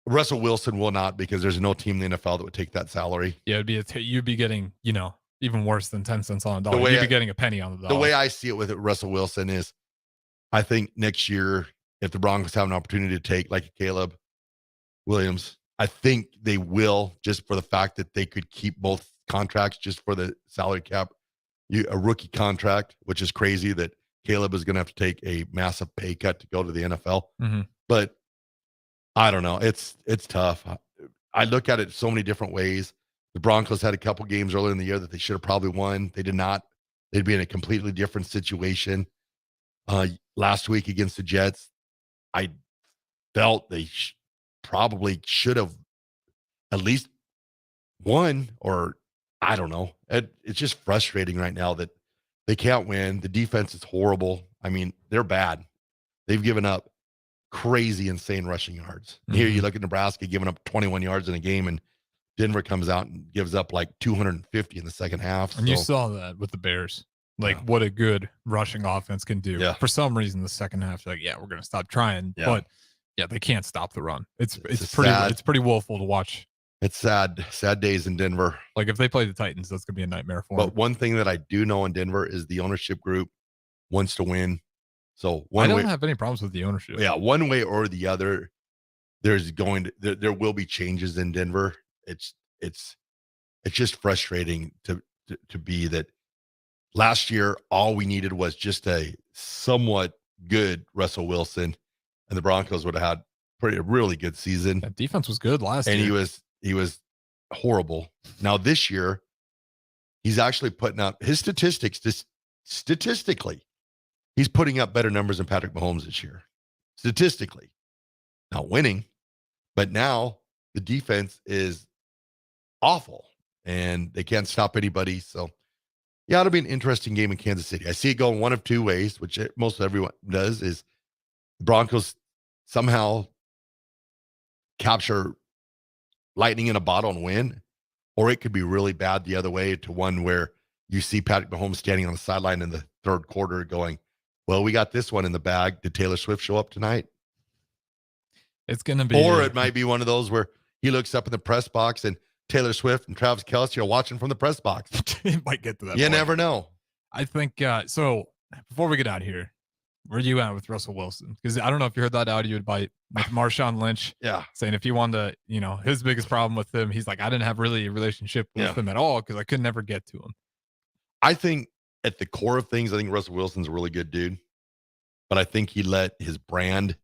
Russell Wilson will not, because there's no team in the NFL that would take that salary. Yeah, you'd be getting, even worse than 10 cents on a dollar. You'd be getting a penny on the dollar. The way I see it with Russell Wilson is, I think next year, if the Broncos have an opportunity to take like a Caleb Williams, I think they will, just for the fact that they could keep both contracts just for the salary cap. A rookie contract, which is crazy that Caleb is going to have to take a massive pay cut to go to the NFL. But I don't know. It's tough. I look at it so many different ways. The Broncos had a couple games earlier in the year that they should have probably won. They did not. They'd be in a completely different situation. Last week against the Jets, I felt they probably should have at least won, or I don't know. It's just frustrating right now that they can't win. The defense is horrible. I mean, they're bad. They've given up crazy, insane rushing yards. Here you look at Nebraska giving up 21 yards in a game, and Denver comes out and gives up like 250 in the second half. And you saw that with the Bears. What a good rushing offense can do. For some reason, the second half, we're going to stop trying. But they can't stop the run. It's pretty woeful to watch. It's sad days in Denver. Like, if they play the Titans, that's going to be a nightmare for them. But one thing that I do know in Denver is the ownership group wants to win. So I don't have any problems with the ownership. Yeah, one way or the other, there will be changes in Denver. It's just frustrating to be that. Last year, all we needed was just a somewhat good Russell Wilson, and the Broncos would have had a really good season. That defense was good last year. And he was horrible. Now this year, he's actually putting up his statistics. Just statistically, he's putting up better numbers than Patrick Mahomes this year. Statistically, not winning, but now the defense is awful, and they can't stop anybody. So, yeah, it'll be an interesting game in Kansas City. I see it going one of two ways, which most everyone does, is the Broncos somehow capture lightning in a bottle and win, or it could be really bad the other way, to one where you see Patrick Mahomes standing on the sideline in the third quarter going, well, we got this one in the bag. Did Taylor Swift show up tonight? It's going to be. Or it might be one of those where he looks up in the press box and Taylor Swift and Travis Kelce are watching from the press box. It might get to that. You point. Never know. I think so. Before we get out here, where are you at with Russell Wilson? Because I don't know if you heard that audio bite with Marshawn Lynch. Saying if he wanted to, his biggest problem with him, he's like, I didn't have really a relationship with him at all because I could never get to him. I think at the core of things, I think Russell Wilson's a really good dude, but I think he let his brand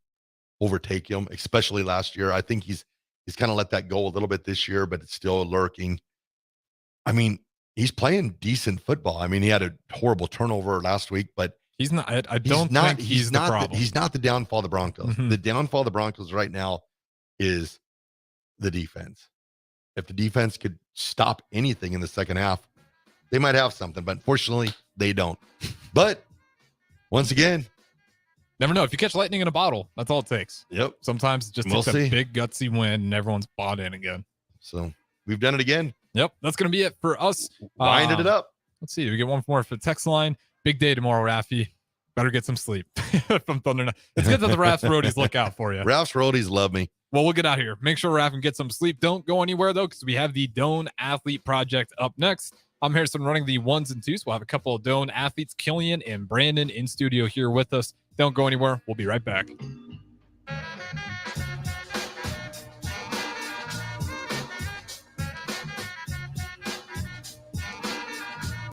overtake him, especially last year. I think he's kind of let that go a little bit this year, but it's still lurking. I mean, he's playing decent football. I mean, he had a horrible turnover last week, but he's not. I don't think he's the problem. He's not the downfall of the Broncos. The downfall of the Broncos right now is the defense. If the defense could stop anything in the second half, they might have something, but unfortunately, they don't. But once again, never know. If you catch lightning in a bottle, that's all it takes. Yep. Sometimes it just takes a big gutsy win and everyone's bought in again. So we've done it again. Yep. That's going to be it for us. Winded it up. Let's see. We get one more for the text line. Big day tomorrow, Raffy. Better get some sleep from Thunder Night. It's good that the Raff's Roadies look out for you. Raff's Roadies love me. Well, we'll get out of here. Make sure Raff can get some sleep. Don't go anywhere, though, because we have the Doan Athlete Project up next. I'm Harrison running the ones and twos. We'll have a couple of Doan athletes, Killian and Brandon, in studio here with us. Don't go anywhere. We'll be right back.